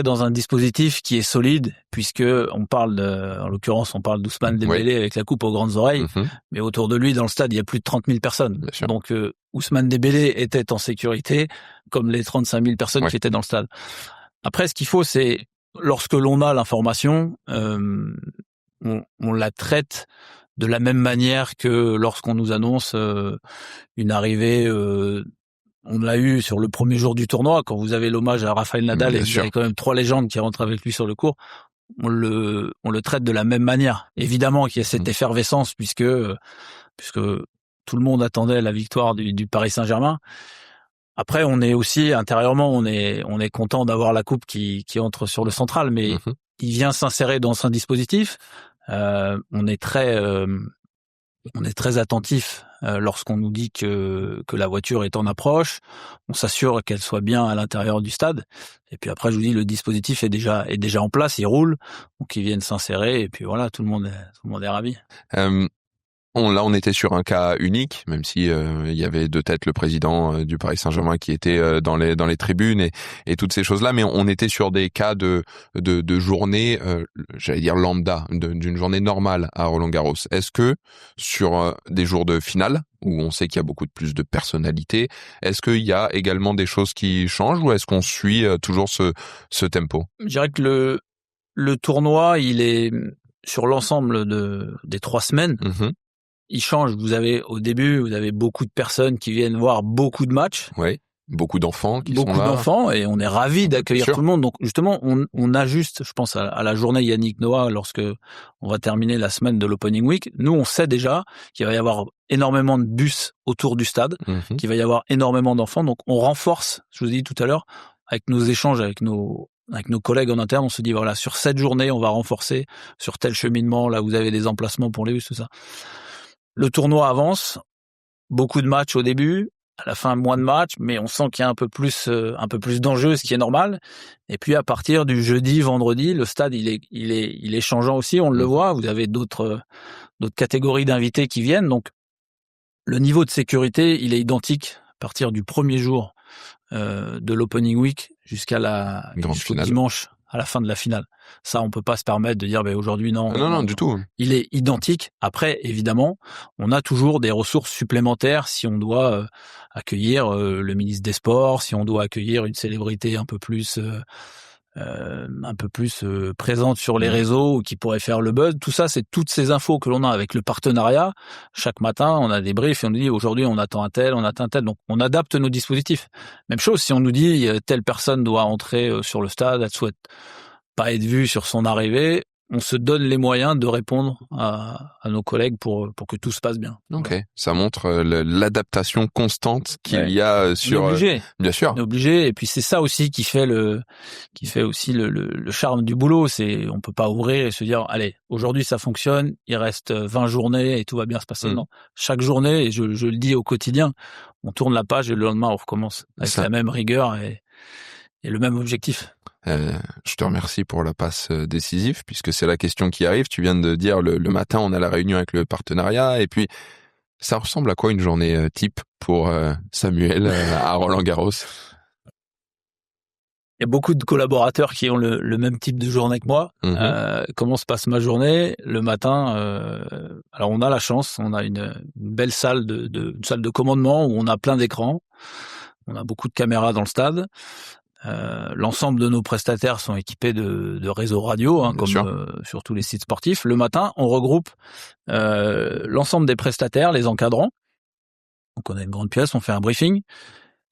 dans un dispositif qui est solide, puisque on parle en l'occurrence, on parle d'Ousmane Dembélé avec la coupe aux grandes oreilles, mais autour de lui, dans le stade, il y a plus de 30 000 personnes. Donc, Ousmane Dembélé était en sécurité, comme les 35 000 personnes qui étaient dans le stade. Après, ce qu'il faut, c'est, lorsque l'on a l'information, on la traite de la même manière que lorsqu'on nous annonce une arrivée. On l'a eu sur le premier jour du tournoi, quand vous avez l'hommage à Rafael Nadal, et vous avez quand même 3 légendes qui rentrent avec lui sur le court. On le traite de la même manière. Évidemment qu'il y a cette effervescence puisque tout le monde attendait la victoire du Paris Saint-Germain. Après, on est aussi intérieurement, on est content d'avoir la coupe qui entre sur le central, mais il vient s'insérer dans un dispositif. On est très attentif lorsqu'on nous dit que la voiture est en approche. On s'assure qu'elle soit bien à l'intérieur du stade. Et puis après, je vous dis, le dispositif est déjà en place, il roule. Donc ils viennent s'insérer et puis voilà, tout le monde est ravi. On était sur un cas unique, même si il y avait de tête le président du Paris Saint-Germain qui était dans les tribunes et toutes ces choses-là, mais on était sur des cas de journée, j'allais dire lambda, d'une journée normale à Roland-Garros. Est-ce que sur des jours de finale, où on sait qu'il y a beaucoup plus de personnalités, est-ce qu'il y a également des choses qui changent ou est-ce qu'on suit toujours ce tempo? Je dirais que le tournoi, il est sur l'ensemble des 3 semaines. Il change. Au début, vous avez beaucoup de personnes qui viennent voir beaucoup de matchs. Oui. Beaucoup d'enfants qui sont là. Beaucoup d'enfants, et on est ravis d'accueillir tout le monde. Donc, justement, on ajuste, je pense, à la journée Yannick Noah, lorsque on va terminer la semaine de l'Opening Week. Nous, on sait déjà qu'il va y avoir énormément de bus autour du stade, qu'il va y avoir énormément d'enfants. Donc, on renforce, je vous ai dit tout à l'heure, avec nos échanges avec nos collègues en interne, on se dit, voilà, sur cette journée, on va renforcer sur tel cheminement. Là, vous avez des emplacements pour les bus, tout ça. Le tournoi avance, beaucoup de matchs au début, à la fin moins de matchs, mais on sent qu'il y a un peu plus d'enjeux, ce qui est normal. Et puis à partir du jeudi, vendredi, le stade il est changeant aussi, on le voit. Vous avez d'autres catégories d'invités qui viennent, donc le niveau de sécurité il est identique à partir du premier jour de l'Opening Week jusqu'au dimanche à la fin de la finale. Ça, on peut pas se permettre de dire, aujourd'hui, non. Non, du tout. Il est identique. Après, évidemment, on a toujours des ressources supplémentaires si on doit accueillir le ministre des Sports, si on doit accueillir une célébrité un peu plus présente sur les réseaux ou qui pourrait faire le buzz. Tout ça, c'est toutes ces infos que l'on a avec le partenariat. Chaque matin, on a des briefs et on nous dit aujourd'hui, on attend un tel. Donc, on adapte nos dispositifs. Même chose, si on nous dit telle personne doit entrer sur le stade, elle souhaite pas être vue sur son arrivée, on se donne les moyens de répondre à nos collègues pour que tout se passe bien. Ok, voilà. Ça montre l'adaptation constante qu'il y a sur. On est obligé. Bien sûr. On est obligé, et puis c'est ça aussi qui fait aussi le charme du boulot. C'est on peut pas ouvrir et se dire allez aujourd'hui ça fonctionne, il reste 20 journées et tout va bien se passer. Non, chaque journée, et je le dis au quotidien, on tourne la page et le lendemain on recommence avec la même rigueur et le même objectif. Je te remercie pour la passe décisive, puisque c'est la question qui arrive. Tu viens de dire le matin, on a la réunion avec le partenariat, et puis ça ressemble à quoi une journée type pour Samuel à Roland-Garros? Il y a beaucoup de collaborateurs qui ont le même type de journée que moi. Comment se passe ma journée? Le matin, alors on a la chance, on a une belle salle une salle de commandement où on a plein d'écrans, on a beaucoup de caméras dans le stade. L'ensemble de nos prestataires sont équipés de réseaux radio, comme sur tous les sites sportifs. Le matin, on regroupe l'ensemble des prestataires, les encadrants. Donc on a une grande pièce, on fait un briefing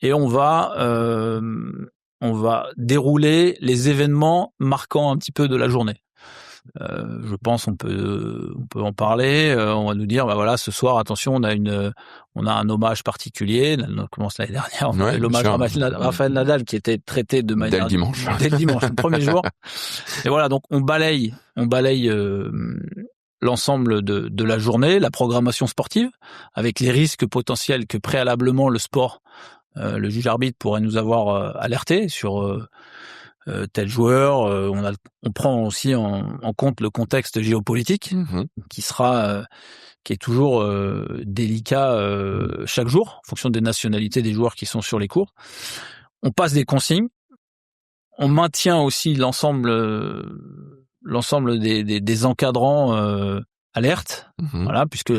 et on va dérouler les événements marquants un petit peu de la journée. Je pense on peut en parler. On va nous dire voilà, ce soir attention, on a un hommage particulier. On commence l'année dernière, on a l'hommage à Rafael Nadal qui était traité de manière dès le dimanche, le premier jour. Et voilà, donc on balaye l'ensemble de la journée, la programmation sportive, avec les risques potentiels que préalablement le sport, le juge arbitre pourrait nous avoir alerté sur tel joueur. On prend aussi en compte le contexte géopolitique qui est toujours délicat chaque jour en fonction des nationalités des joueurs qui sont sur les cours. On passe des consignes. On maintient aussi l'ensemble des encadrants alertes, voilà, puisque,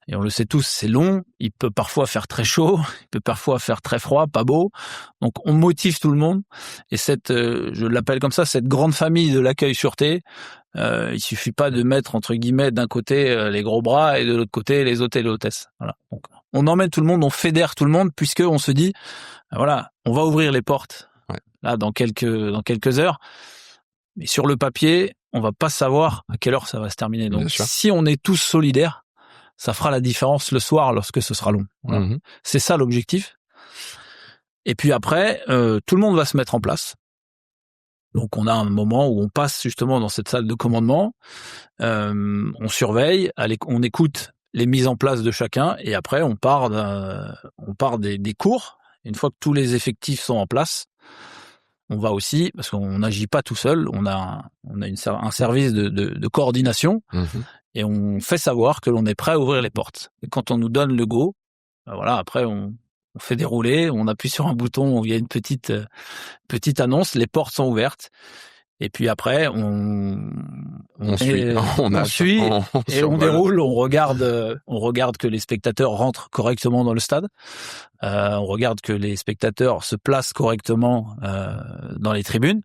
et on le sait tous, c'est long, il peut parfois faire très chaud, il peut parfois faire très froid, pas beau. Donc on motive tout le monde, et je l'appelle comme ça, cette grande famille de l'accueil sûreté, il suffit pas de mettre entre guillemets d'un côté les gros bras et de l'autre côté les hôtes et les hôtesses. Voilà. Donc on emmène tout le monde, on fédère tout le monde, puisque on se dit, voilà, on va ouvrir les portes. Là, dans quelques heures. Mais sur le papier, on va pas savoir à quelle heure ça va se terminer. Donc, si on est tous solidaires, ça fera la différence le soir lorsque ce sera long. Voilà. C'est ça l'objectif. Et puis après, tout le monde va se mettre en place. Donc, on a un moment où on passe justement dans cette salle de commandement. On surveille, on écoute les mises en place de chacun, et après, on part des cours. Une fois que tous les effectifs sont en place, on va aussi, parce qu'on n'agit pas tout seul, on a un service de coordination, et on fait savoir que l'on est prêt à ouvrir les portes. Et quand on nous donne le go, voilà, après on fait dérouler, on appuie sur un bouton où il y a une petite annonce, les portes sont ouvertes. Et puis après, on suit et on déroule, on regarde que les spectateurs rentrent correctement dans le stade, on regarde que les spectateurs se placent correctement dans les tribunes,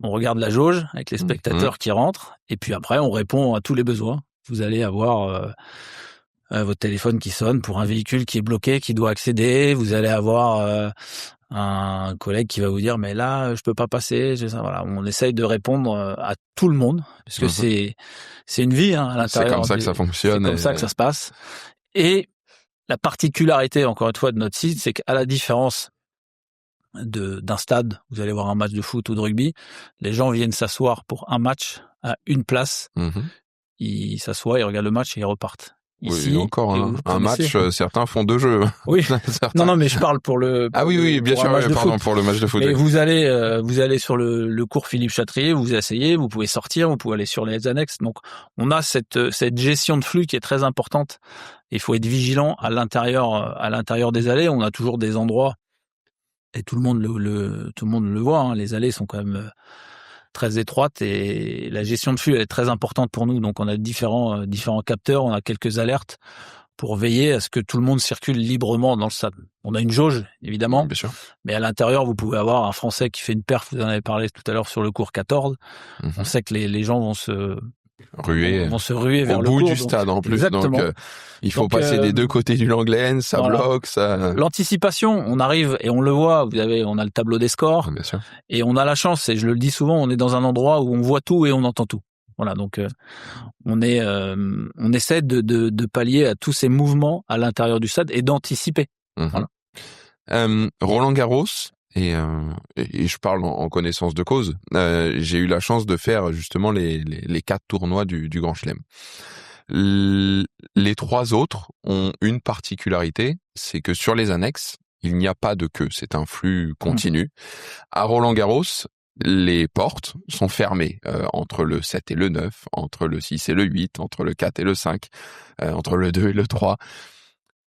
on regarde la jauge avec les spectateurs qui rentrent, et puis après on répond à tous les besoins. Vous allez avoir votre téléphone qui sonne pour un véhicule qui est bloqué, qui doit accéder, vous allez avoir un collègue qui va vous dire mais là je peux pas passer, voilà, on essaye de répondre à tout le monde parce que c'est une vie à l'intérieur. C'est comme ça que ça fonctionne. C'est comme ça que ça se passe. Et la particularité encore une fois de notre site, c'est qu'à la différence d'un stade, vous allez voir un match de foot ou de rugby, les gens viennent s'asseoir pour un match à une place, ils s'assoient, ils regardent le match et ils repartent. Ici, oui, encore un match, certains font 2 jeux. Oui. Non, mais je parle pour le. Bien sûr, pour le match de foot. Et vous allez sur le cours Philippe Chatrier, vous asseyez, vous pouvez sortir, vous pouvez aller sur les annexes. Donc, on a cette gestion de flux qui est très importante. Il faut être vigilant à l'intérieur des allées. On a toujours des endroits, et tout le monde le voit, hein, les allées sont quand même très étroite, et la gestion de flux elle est très importante pour nous. Donc on a différents capteurs, on a quelques alertes pour veiller à ce que tout le monde circule librement dans le stade. On a une jauge évidemment, bien sûr, mais à l'intérieur vous pouvez avoir un Français qui fait une perf, vous en avez parlé tout à l'heure sur le cours 14. On sait que les gens vont se ruer vers le cours, au bout du stade en plus. Exactement. Donc il faut passer des deux côtés du Langlaine, ça bloque, ça. L'anticipation, on arrive et on le voit, on a le tableau des scores. Bien sûr. Et on a la chance, et je le dis souvent, on est dans un endroit où on voit tout et on entend tout. Voilà, donc on essaie de pallier à tous ces mouvements à l'intérieur du stade et d'anticiper. Voilà. Roland Garros, et je parle en connaissance de cause, j'ai eu la chance de faire justement les 4 tournois du Grand Chelem. Les 3 autres ont une particularité, c'est que sur les annexes, il n'y a pas de queue, c'est un flux continu. À Roland Garros, les portes sont fermées entre le 7 et le 9, entre le 6 et le 8, entre le 4 et le 5, entre le 2 et le 3.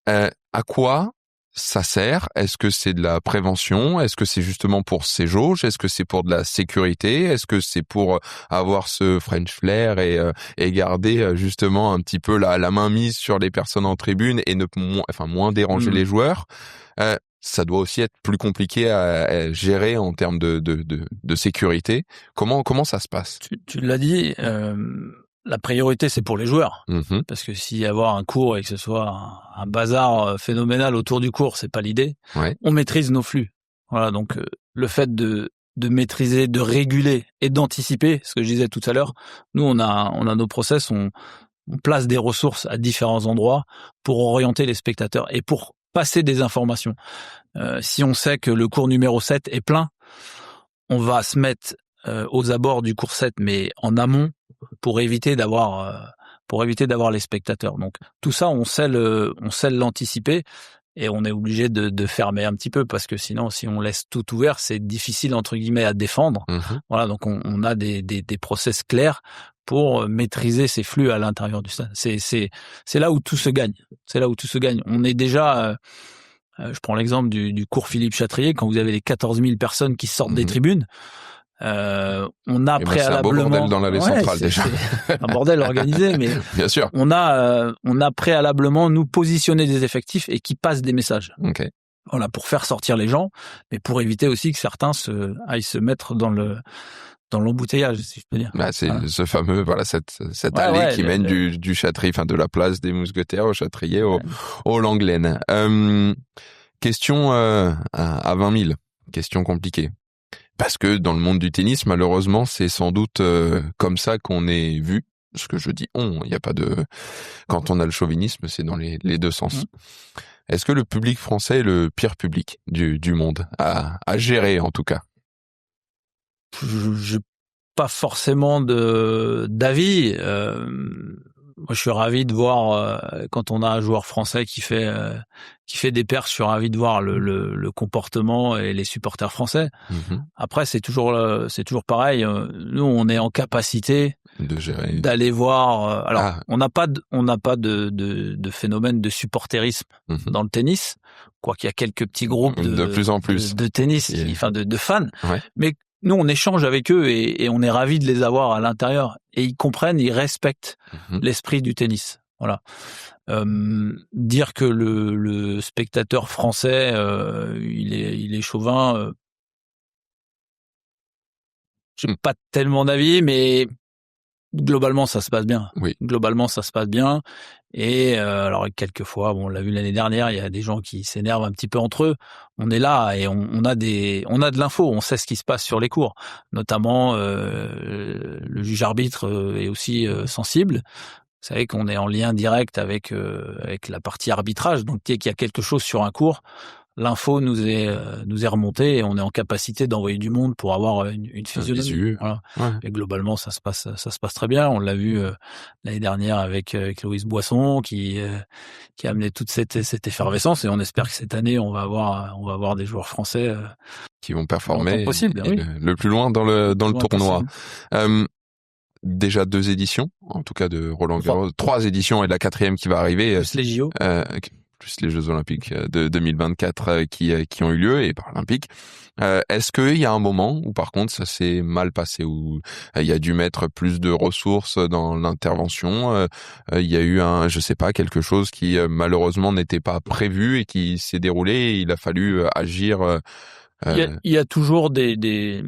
À quoi ça sert? Est-ce que c'est de la prévention? Est-ce que c'est justement pour ces jauges? Est-ce que c'est pour de la sécurité? Est-ce que c'est pour avoir ce French flair et garder justement un petit peu la main mise sur les personnes en tribune et moins déranger les joueurs? Ça doit aussi être plus compliqué à gérer en termes de sécurité. Comment ça se passe? Tu l'as dit, la priorité c'est pour les joueurs, parce que s'il y a un cours et que ce soit un bazar phénoménal autour du cours, c'est pas l'idée. Ouais. On maîtrise nos flux. Voilà, donc le fait de maîtriser, de réguler et d'anticiper, ce que je disais tout à l'heure, nous on a nos process, on place des ressources à différents endroits pour orienter les spectateurs et pour passer des informations. Si on sait que le cours numéro 7 est plein, on va se mettre aux abords du cours 7, mais en amont, pour éviter d'avoir les spectateurs. Donc tout ça, on sait l'anticiper. Et on est obligé de fermer un petit peu parce que sinon, si on laisse tout ouvert, c'est difficile entre guillemets à défendre. Voilà, donc on a des process clairs pour maîtriser ces flux à l'intérieur du stade. C'est là où tout se gagne. C'est là où tout se gagne. On est déjà, je prends l'exemple du cours Philippe Chatrier, quand vous avez les 14 000 personnes qui sortent des tribunes. On a préalablement. C'est un beau bordel dans l'allée centrale déjà. C'est un bordel organisé, mais bien sûr. On a préalablement nous positionné des effectifs et qui passent des messages. Okay. Voilà, pour faire sortir les gens, mais pour éviter aussi que certains aillent se mettre dans l'embouteillage, si je peux dire. Bah, c'est ce fameux, cette allée qui mène du Châtrier, enfin de la place des Mousquetaires au Châtrier au Langlaine. Question à 20 000, question compliquée. Parce que dans le monde du tennis, malheureusement, c'est sans doute comme ça qu'on est vu. Ce que je dis il n'y a pas de... Quand on a le chauvinisme, c'est dans les deux sens. Est-ce que le public français est le pire public du monde à gérer, en tout cas? Je pas forcément d'avis. Moi, je suis ravi de voir quand on a un joueur français qui fait des perfs. Je suis ravi de voir le comportement et les supporters français. Après, c'est toujours pareil. Nous, on est en capacité de gérer, d'aller voir. Alors, on n'a pas de phénomène de supporterisme dans le tennis, quoiqu'il y a quelques petits groupes de plus en plus de tennis, de fans, mais nous, on échange avec eux et on est ravis de les avoir à l'intérieur. Et ils comprennent, ils respectent l'esprit du tennis. Voilà. Dire que le spectateur français, il est chauvin, j'ai pas tellement d'avis, mais globalement, ça se passe bien. Oui. Globalement, ça se passe bien. Et alors quelquefois, on l'a vu l'année dernière, il y a des gens qui s'énervent un petit peu entre eux. On est là et on a de l'info, on sait ce qui se passe sur les cours. Notamment, le juge arbitre est aussi sensible. Vous savez qu'on est en lien direct avec la partie arbitrage. Donc dès qu'il y a quelque chose sur un cours, l'info nous est remontée et on est en capacité d'envoyer du monde pour avoir une physionomie. Voilà. Ouais. Et globalement, ça se passe très bien. On l'a vu l'année dernière avec Loïs Boisson qui a amené toute cette effervescence et on espère que cette année on va avoir des joueurs français qui vont performer possible, le plus loin dans le tournoi. Déjà 2 éditions, en tout cas de Roland Garros, 3 éditions et la 4e qui va arriver. Plus les JO. Plus les Jeux Olympiques de 2024 qui ont eu lieu et Paralympiques. Est-ce qu'il y a un moment où par contre ça s'est mal passé, où il y a dû mettre plus de ressources dans l'intervention, il y a eu quelque chose qui malheureusement n'était pas prévu et qui s'est déroulé et il a fallu agir. Il y a toujours des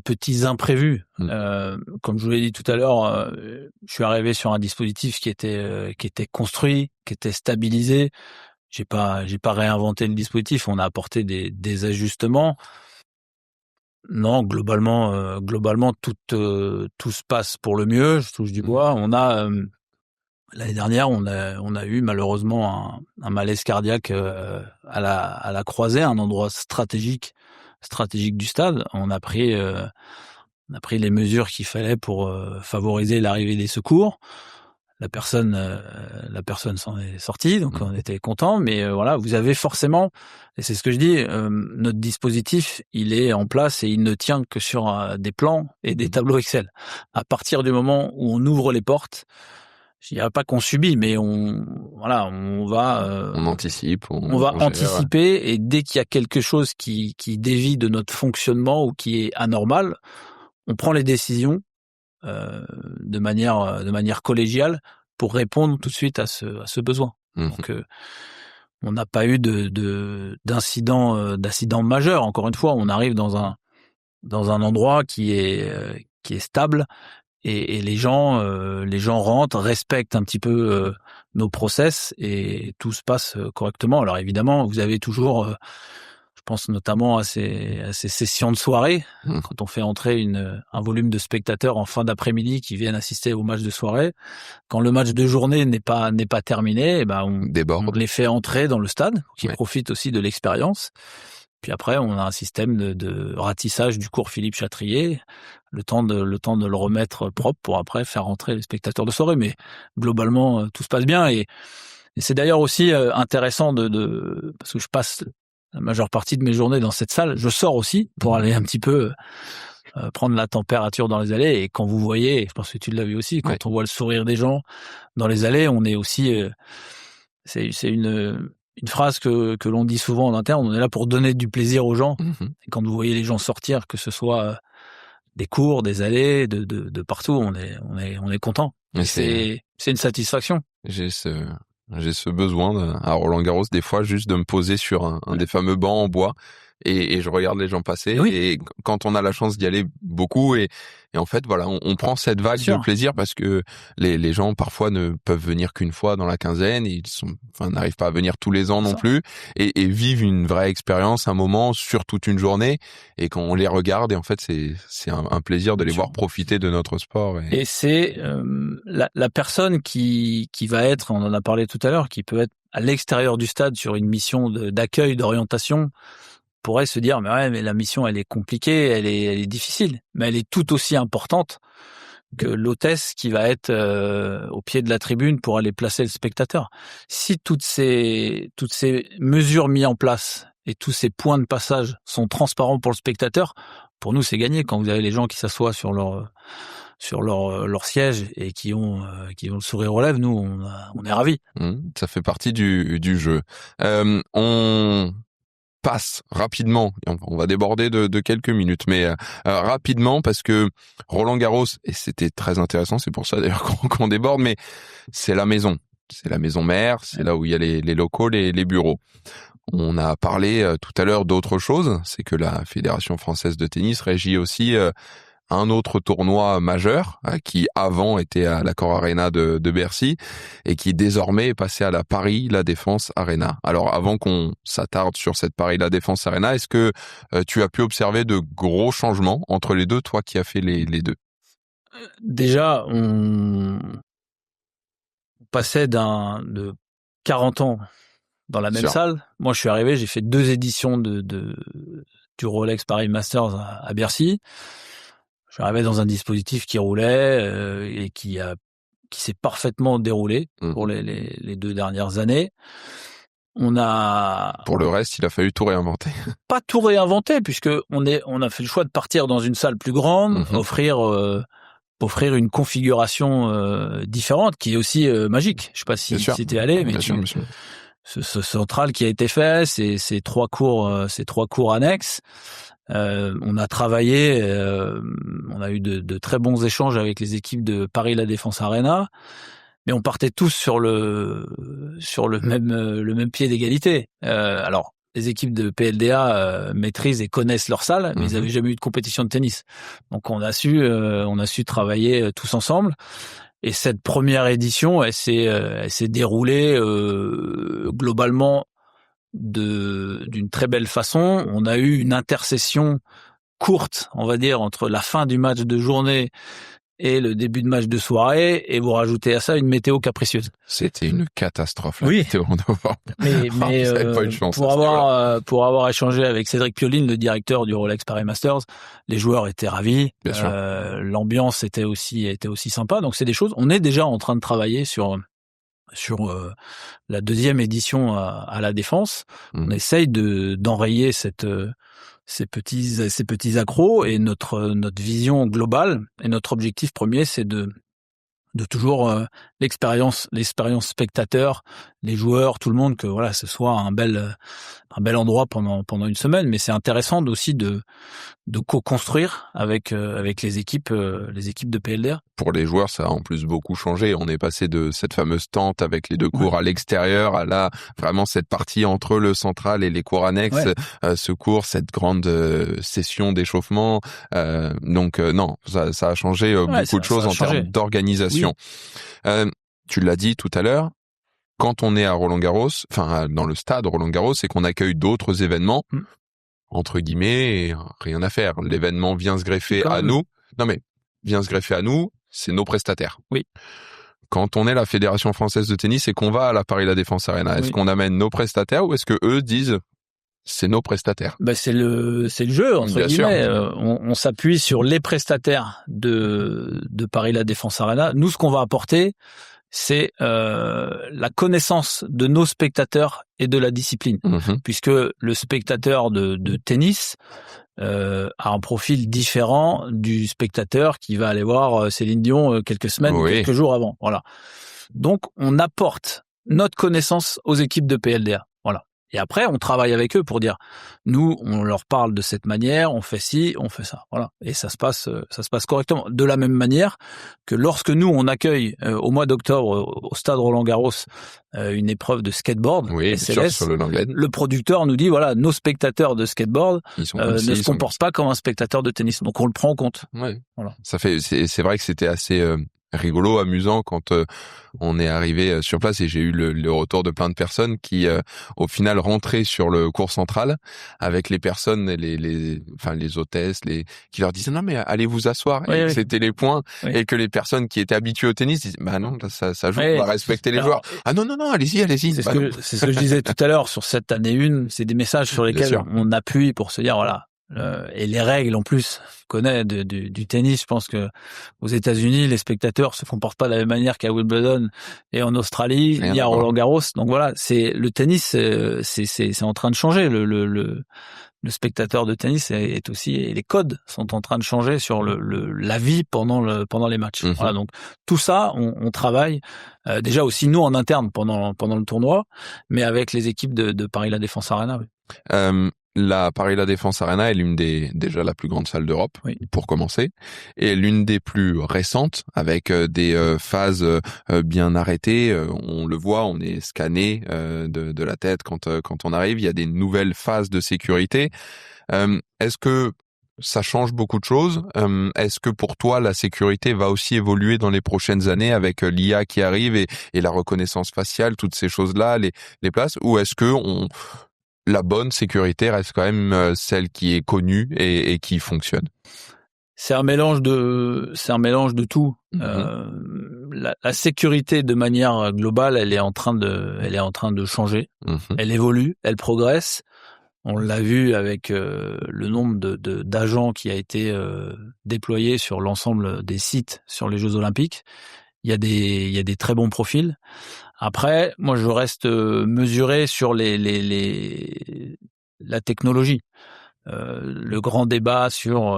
petits imprévus. Comme je vous l'ai dit tout à l'heure, je suis arrivé sur un dispositif qui était construit, qui était stabilisé. J'ai pas réinventé le dispositif. On a apporté des ajustements. Non, globalement, tout se passe pour le mieux. Je touche du bois. On a l'année dernière, on a eu malheureusement un malaise cardiaque à la croisée, un endroit stratégique du stade. On a pris les mesures qu'il fallait pour favoriser l'arrivée des secours. La personne s'en est sortie, donc on était content. Mais voilà, vous avez forcément, et c'est ce que je dis, notre dispositif, il est en place et il ne tient que sur des plans et des tableaux Excel. À partir du moment où on ouvre les portes, je dirais pas qu'on subit, mais on va anticipe, on va anticiper et dès qu'il y a quelque chose qui dévie de notre fonctionnement ou qui est anormal, on prend les décisions de manière collégiale pour répondre tout de suite à ce besoin. Donc on n'a pas eu d'incident majeur. Encore une fois, on arrive dans un endroit qui est stable. Et les gens rentrent, respectent un petit peu nos process et tout se passe correctement. Alors évidemment, vous avez toujours, je pense notamment à ces sessions de soirée, quand on fait entrer un volume de spectateurs en fin d'après-midi qui viennent assister au match de soirée. Quand le match de journée n'est pas terminé, on les fait entrer dans le stade, qui profitent aussi de l'expérience. Puis après, on a un système de ratissage du cours Philippe Chatrier, le temps de le remettre propre pour après faire rentrer les spectateurs de soirée. Mais globalement, tout se passe bien. Et c'est d'ailleurs aussi intéressant parce que je passe la majeure partie de mes journées dans cette salle. Je sors aussi pour aller un petit peu prendre la température dans les allées. Et quand vous voyez, je pense que tu l'as vu aussi, quand on voit le sourire des gens dans les allées, on est aussi... c'est une phrase que l'on dit souvent en interne, on est là pour donner du plaisir aux gens. Et quand vous voyez les gens sortir, que ce soit des cours, des allées, de partout, on est content. C'est une satisfaction. J'ai ce besoin à Roland-Garros des fois juste de me poser sur un des fameux bancs en bois et je regarde les gens passer. Et quand on a la chance d'y aller beaucoup et en fait voilà, on prend cette vague de plaisir parce que les gens parfois ne peuvent venir qu'une fois dans la quinzaine, ils n'arrivent pas à venir tous les ans non plus et vivent une vraie expérience, un moment sur toute une journée, et quand on les regarde, et en fait c'est un plaisir de les voir profiter de notre sport. Et c'est la personne qui va être, on en a parlé tout à l'heure, qui peut être à l'extérieur du stade sur une mission d'accueil, d'orientation, pourrait se dire mais la mission elle est compliquée, elle est difficile, mais elle est tout aussi importante que l'hôtesse qui va être au pied de la tribune pour aller placer le spectateur. Si toutes ces mesures mises en place et tous ces points de passage sont transparents pour le spectateur, pour nous c'est gagné. Quand vous avez les gens qui s'assoient sur leur siège et qui ont le sourire aux lèvres, nous on est ravis. Ça fait partie du jeu. On passe rapidement, on va déborder de quelques minutes, mais rapidement, parce que Roland-Garros, et c'était très intéressant, c'est pour ça d'ailleurs qu'on déborde, mais c'est la maison mère, c'est là où il y a les locaux, les bureaux. On a parlé tout à l'heure d'autre chose, c'est que la Fédération française de tennis régit aussi un autre tournoi majeur qui avant était à l'Accor Arena de Bercy et qui désormais est passé à la Paris La Défense Arena. Alors avant qu'on s'attarde sur cette Paris La Défense Arena, est-ce que tu as pu observer de gros changements entre les deux, toi qui as fait les deux? Déjà, on passait de 40 ans dans la même salle. Moi, je suis arrivé, j'ai fait 2 éditions du Rolex Paris Masters à Bercy. Je suis arrivé dans un dispositif qui roulait et qui s'est parfaitement déroulé pour les 2 dernières années. Pour le reste, il a fallu tout réinventer. Pas tout réinventer, puisque on a fait le choix de partir dans une salle plus grande, offrir une configuration différente qui est aussi magique. Je sais pas si t'es allé, mais ce central qui a été fait, ces 3 cours annexes. On a travaillé, on a eu de très bons échanges avec les équipes de Paris La Défense Arena, mais on partait tous sur le même pied d'égalité. Alors, les équipes de PLDA maîtrisent et connaissent leur salle, mais ils n'avaient jamais eu de compétition de tennis. Donc on a su travailler tous ensemble. Et cette première édition, elle s'est déroulée globalement d'une très belle façon. On a eu une intercession courte, on va dire, entre la fin du match de journée et le début de match de soirée, et vous rajoutez à ça une météo capricieuse. C'était une catastrophe, la météo en novembre. Mais pas eu de chance, pour avoir échangé avec Cédric Pioline, le directeur du Rolex Paris Masters, les joueurs étaient ravis. Bien sûr. L'ambiance était aussi sympa. Donc c'est des choses. On est déjà en train de travailler sur la 2e édition à la Défense. On essaye d'enrayer ces petits accros, et notre vision globale et notre objectif premier, c'est de toujours l'expérience spectateur, les joueurs, tout le monde, que voilà, ce soit un bel endroit pendant une semaine. Mais c'est intéressant aussi de co-construire avec les équipes de PLDA. Pour les joueurs, ça a en plus beaucoup changé. On est passé de cette fameuse tente avec les 2 cours à l'extérieur à là, vraiment cette partie entre le central et les cours annexes, ce cours, cette grande session d'échauffement. Donc non, ça a changé beaucoup de choses en termes d'organisation. Oui. Tu l'as dit tout à l'heure, quand on est à Roland-Garros, enfin dans le stade Roland-Garros, et qu'on accueille d'autres événements, entre guillemets, rien à faire. L'événement vient se greffer à nous. Non mais, vient se greffer à nous, c'est nos prestataires. Oui. Quand on est la Fédération française de tennis et qu'on va à la Paris La Défense Arena, est-ce qu'on amène nos prestataires ou est-ce que eux disent c'est nos prestataires. C'est le jeu entre Bien guillemets. sûr. On s'appuie sur les prestataires de Paris La Défense Arena. Nous, ce qu'on va apporter, c'est la connaissance de nos spectateurs et de la discipline, puisque le spectateur de tennis a un profil différent du spectateur qui va aller voir Céline Dion quelques semaines ou quelques jours avant. Voilà. Donc, on apporte notre connaissance aux équipes de PLDA. Voilà. Et après, on travaille avec eux pour dire, nous, on leur parle de cette manière, on fait ci, on fait ça. Voilà. Et ça se passe correctement. De la même manière que lorsque nous, on accueille au mois d'octobre au stade Roland-Garros une épreuve de skateboard, SLS, sur le Langlade, le producteur nous dit, voilà, nos spectateurs de skateboard ne se comportent pas comme un spectateur de tennis. Donc, on le prend en compte. Ouais. Voilà. C'est vrai que c'était assez rigolo, amusant quand on est arrivé sur place et j'ai eu le retour de plein de personnes qui au final rentraient sur le cours central avec les personnes, les hôtesses, qui leur disaient non mais allez vous asseoir, et c'était les points, et que les personnes qui étaient habituées au tennis disaient bah non, ça joue, on va respecter les joueurs. Ah non, allez-y. C'est ce que je disais tout à l'heure sur cette année 1, c'est des messages sur lesquels on appuie pour se dire voilà. Et les règles en plus connaît du tennis. Je pense que aux États-Unis, les spectateurs se comportent pas de la même manière qu'à Wimbledon et en Australie, il y a Roland-Garros. Donc voilà, c'est le tennis, c'est en train de changer. Le spectateur de tennis est aussi, et les codes sont en train de changer sur la vie pendant les matchs. Voilà, donc tout ça, on travaille déjà aussi nous en interne pendant le tournoi, mais avec les équipes de Paris La Défense Arena. Oui. La Paris La Défense Arena est déjà la plus grande salle d'Europe, pour commencer, et l'une des plus récentes, avec des phases bien arrêtées. On le voit, on est scanné de la tête quand on arrive. Il y a des nouvelles phases de sécurité. Est-ce que ça change beaucoup de choses? Est-ce que pour toi, la sécurité va aussi évoluer dans les prochaines années avec l'IA qui arrive et la reconnaissance faciale, toutes ces choses-là, les places? Ou est-ce que la bonne sécurité reste quand même celle qui est connue et qui fonctionne? C'est un mélange de tout. La sécurité de manière globale, elle est en train de changer. Elle évolue, elle progresse. On l'a vu avec le nombre d'agents qui a été déployé sur l'ensemble des sites sur les Jeux Olympiques. Il y a des très bons profils. Après, moi, je reste mesuré sur la technologie. Le grand débat sur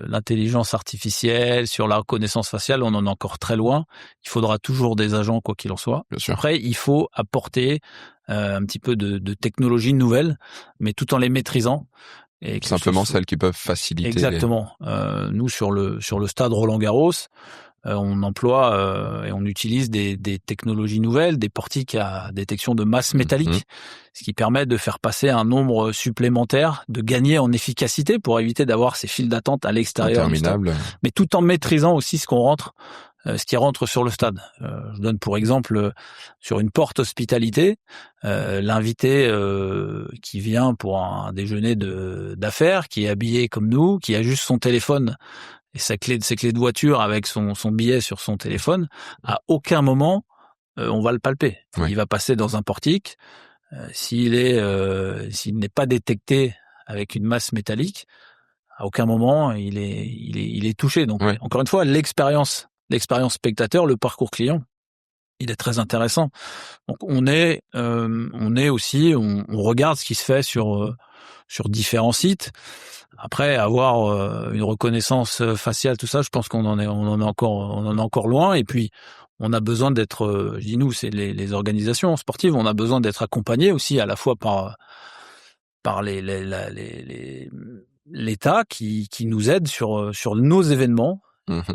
l'intelligence artificielle, sur la reconnaissance faciale, on en est encore très loin. Il faudra toujours des agents, quoi qu'il en soit. Bien sûr. Après, il faut apporter un petit peu de technologie nouvelle, mais tout en les maîtrisant. Et simplement celles qui peuvent faciliter. Exactement. Nous, sur le stade Roland-Garros, on emploie et on utilise des technologies nouvelles, des portiques à détection de masse métallique, ce qui permet de faire passer un nombre supplémentaire, de gagner en efficacité pour éviter d'avoir ces files d'attente à l'extérieur du stade, mais tout en maîtrisant aussi ce qui rentre sur le stade. Je donne pour exemple sur une porte hospitalité, l'invité qui vient pour un déjeuner d'affaires, qui est habillé comme nous, qui a juste son téléphone et ses clés de voiture avec son billet sur son téléphone, à aucun moment on va le palper. Il va passer dans un portique. S'il n'est pas détecté avec une masse métallique, à aucun moment il est touché. Donc encore une fois, l'expérience spectateur, le parcours client, il est très intéressant. Donc on regarde ce qui se fait sur différents sites. Après, avoir une reconnaissance faciale, tout ça, je pense qu'on en est encore loin. Et puis, on a besoin d'être, je dis nous, c'est les organisations sportives, on a besoin d'être accompagnés aussi à la fois par l'État qui nous aide sur nos événements.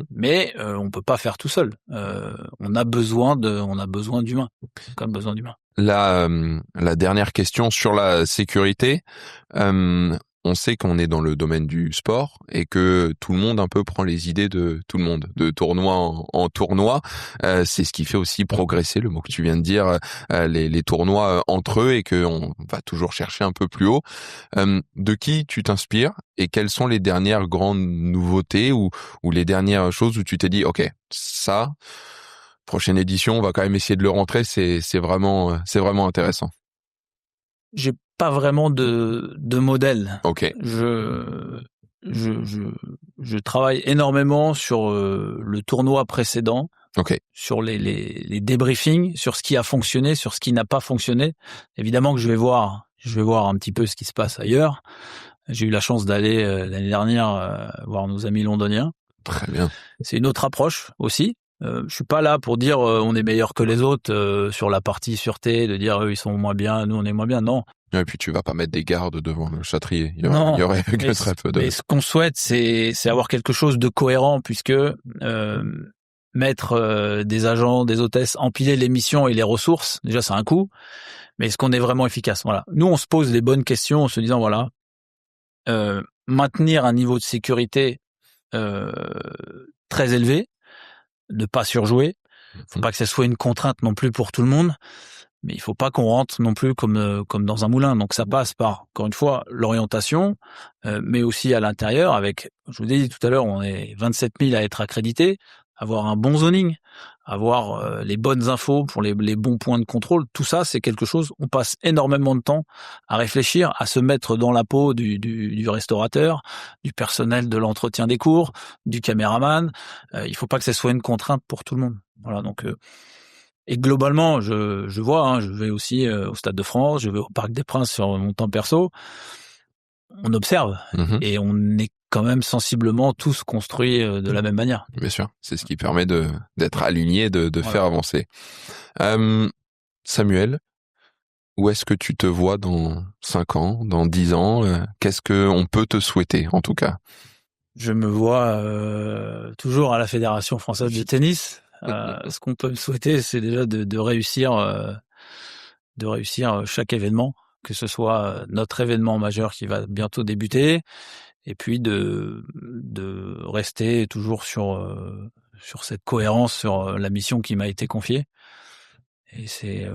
Mais on peut pas faire tout seul. On a besoin d'humains. Comme besoin d'humains. La dernière question sur la sécurité. On sait qu'on est dans le domaine du sport et que tout le monde un peu prend les idées de tout le monde, de tournoi en tournoi. C'est ce qui fait aussi progresser, le mot que tu viens de dire, les tournois entre eux, et qu'on va toujours chercher un peu plus haut. De qui tu t'inspires et quelles sont les dernières grandes nouveautés ou les dernières choses où tu t'es dit, ok, ça, prochaine édition, on va quand même essayer de le rentrer, c'est vraiment intéressant. J'ai pas vraiment de modèle. Ok. Je travaille énormément sur le tournoi précédent, sur les débriefings, sur ce qui a fonctionné, sur ce qui n'a pas fonctionné. Évidemment que je vais voir un petit peu ce qui se passe ailleurs. J'ai eu la chance d'aller l'année dernière voir nos amis londoniens. Très bien. C'est une autre approche aussi. Je suis pas là pour dire on est meilleur que les autres sur la partie sûreté, de dire eux ils sont moins bien, nous on est moins bien. Non. Et puis tu vas pas mettre des gardes devant le Châtrier. Il y aurait que très peu de. Mais ce qu'on souhaite, c'est avoir quelque chose de cohérent, puisque mettre des agents, des hôtesses, empiler les missions et les ressources, déjà c'est un coût. Mais est-ce qu'on est vraiment efficace? Voilà. Nous on se pose les bonnes questions en se disant voilà, maintenir un niveau de sécurité très élevé, ne pas surjouer. Faut pas que ça soit une contrainte non plus pour tout le monde. Mais il faut pas qu'on rentre non plus comme dans un moulin. Donc ça passe par, encore une fois, l'orientation, mais aussi à l'intérieur avec, je vous ai dit tout à l'heure, on est 27 000 à être accrédités, avoir un bon zoning, avoir les bonnes infos pour les bons points de contrôle. Tout ça, c'est quelque chose, on passe énormément de temps à réfléchir, à se mettre dans la peau du restaurateur, du personnel de l'entretien des cours, du caméraman. Il faut pas que ça soit une contrainte pour tout le monde. Voilà, donc... Et globalement, je vois, je vais aussi au Stade de France, je vais au Parc des Princes sur mon temps perso. On observe et on est quand même sensiblement tous construits de la même manière. Bien sûr, c'est ce qui permet d'être aligné, de faire avancer. Samuel, où est-ce que tu te vois dans 5 ans, dans 10 ans? Qu'est-ce qu'on peut te souhaiter, en tout cas? Je me vois toujours à la Fédération française de tennis. Ce qu'on peut me souhaiter, c'est déjà de réussir chaque événement, que ce soit notre événement majeur qui va bientôt débuter, et puis de rester toujours sur cette cohérence, sur la mission qui m'a été confiée. Et c'est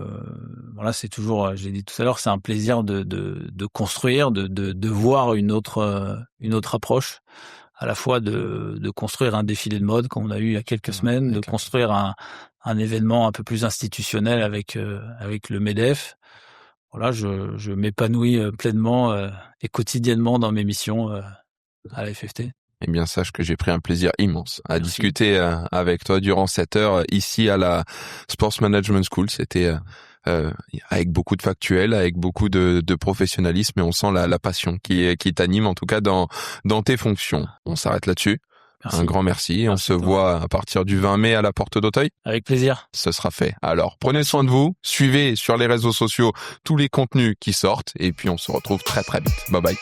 c'est toujours, j'ai dit tout à l'heure, c'est un plaisir de construire, de voir une autre approche. À la fois de construire un défilé de mode comme on a eu il y a quelques semaines, de construire un événement un peu plus institutionnel avec le MEDEF. Voilà, je m'épanouis pleinement et quotidiennement dans mes missions à la FFT. Eh bien, sache que j'ai pris un plaisir immense à discuter avec toi durant cette heure ici à la Sports Management School. C'était avec beaucoup de factuels, avec beaucoup de professionnalisme, et on sent la passion qui t'anime, en tout cas dans tes fonctions. On s'arrête là-dessus. Merci. Un grand merci. On se voit à partir du 20 mai à la Porte d'Auteuil. Avec plaisir. Ce sera fait. Alors, prenez soin de vous. Suivez sur les réseaux sociaux tous les contenus qui sortent. Et puis, on se retrouve très, très vite. Bye bye.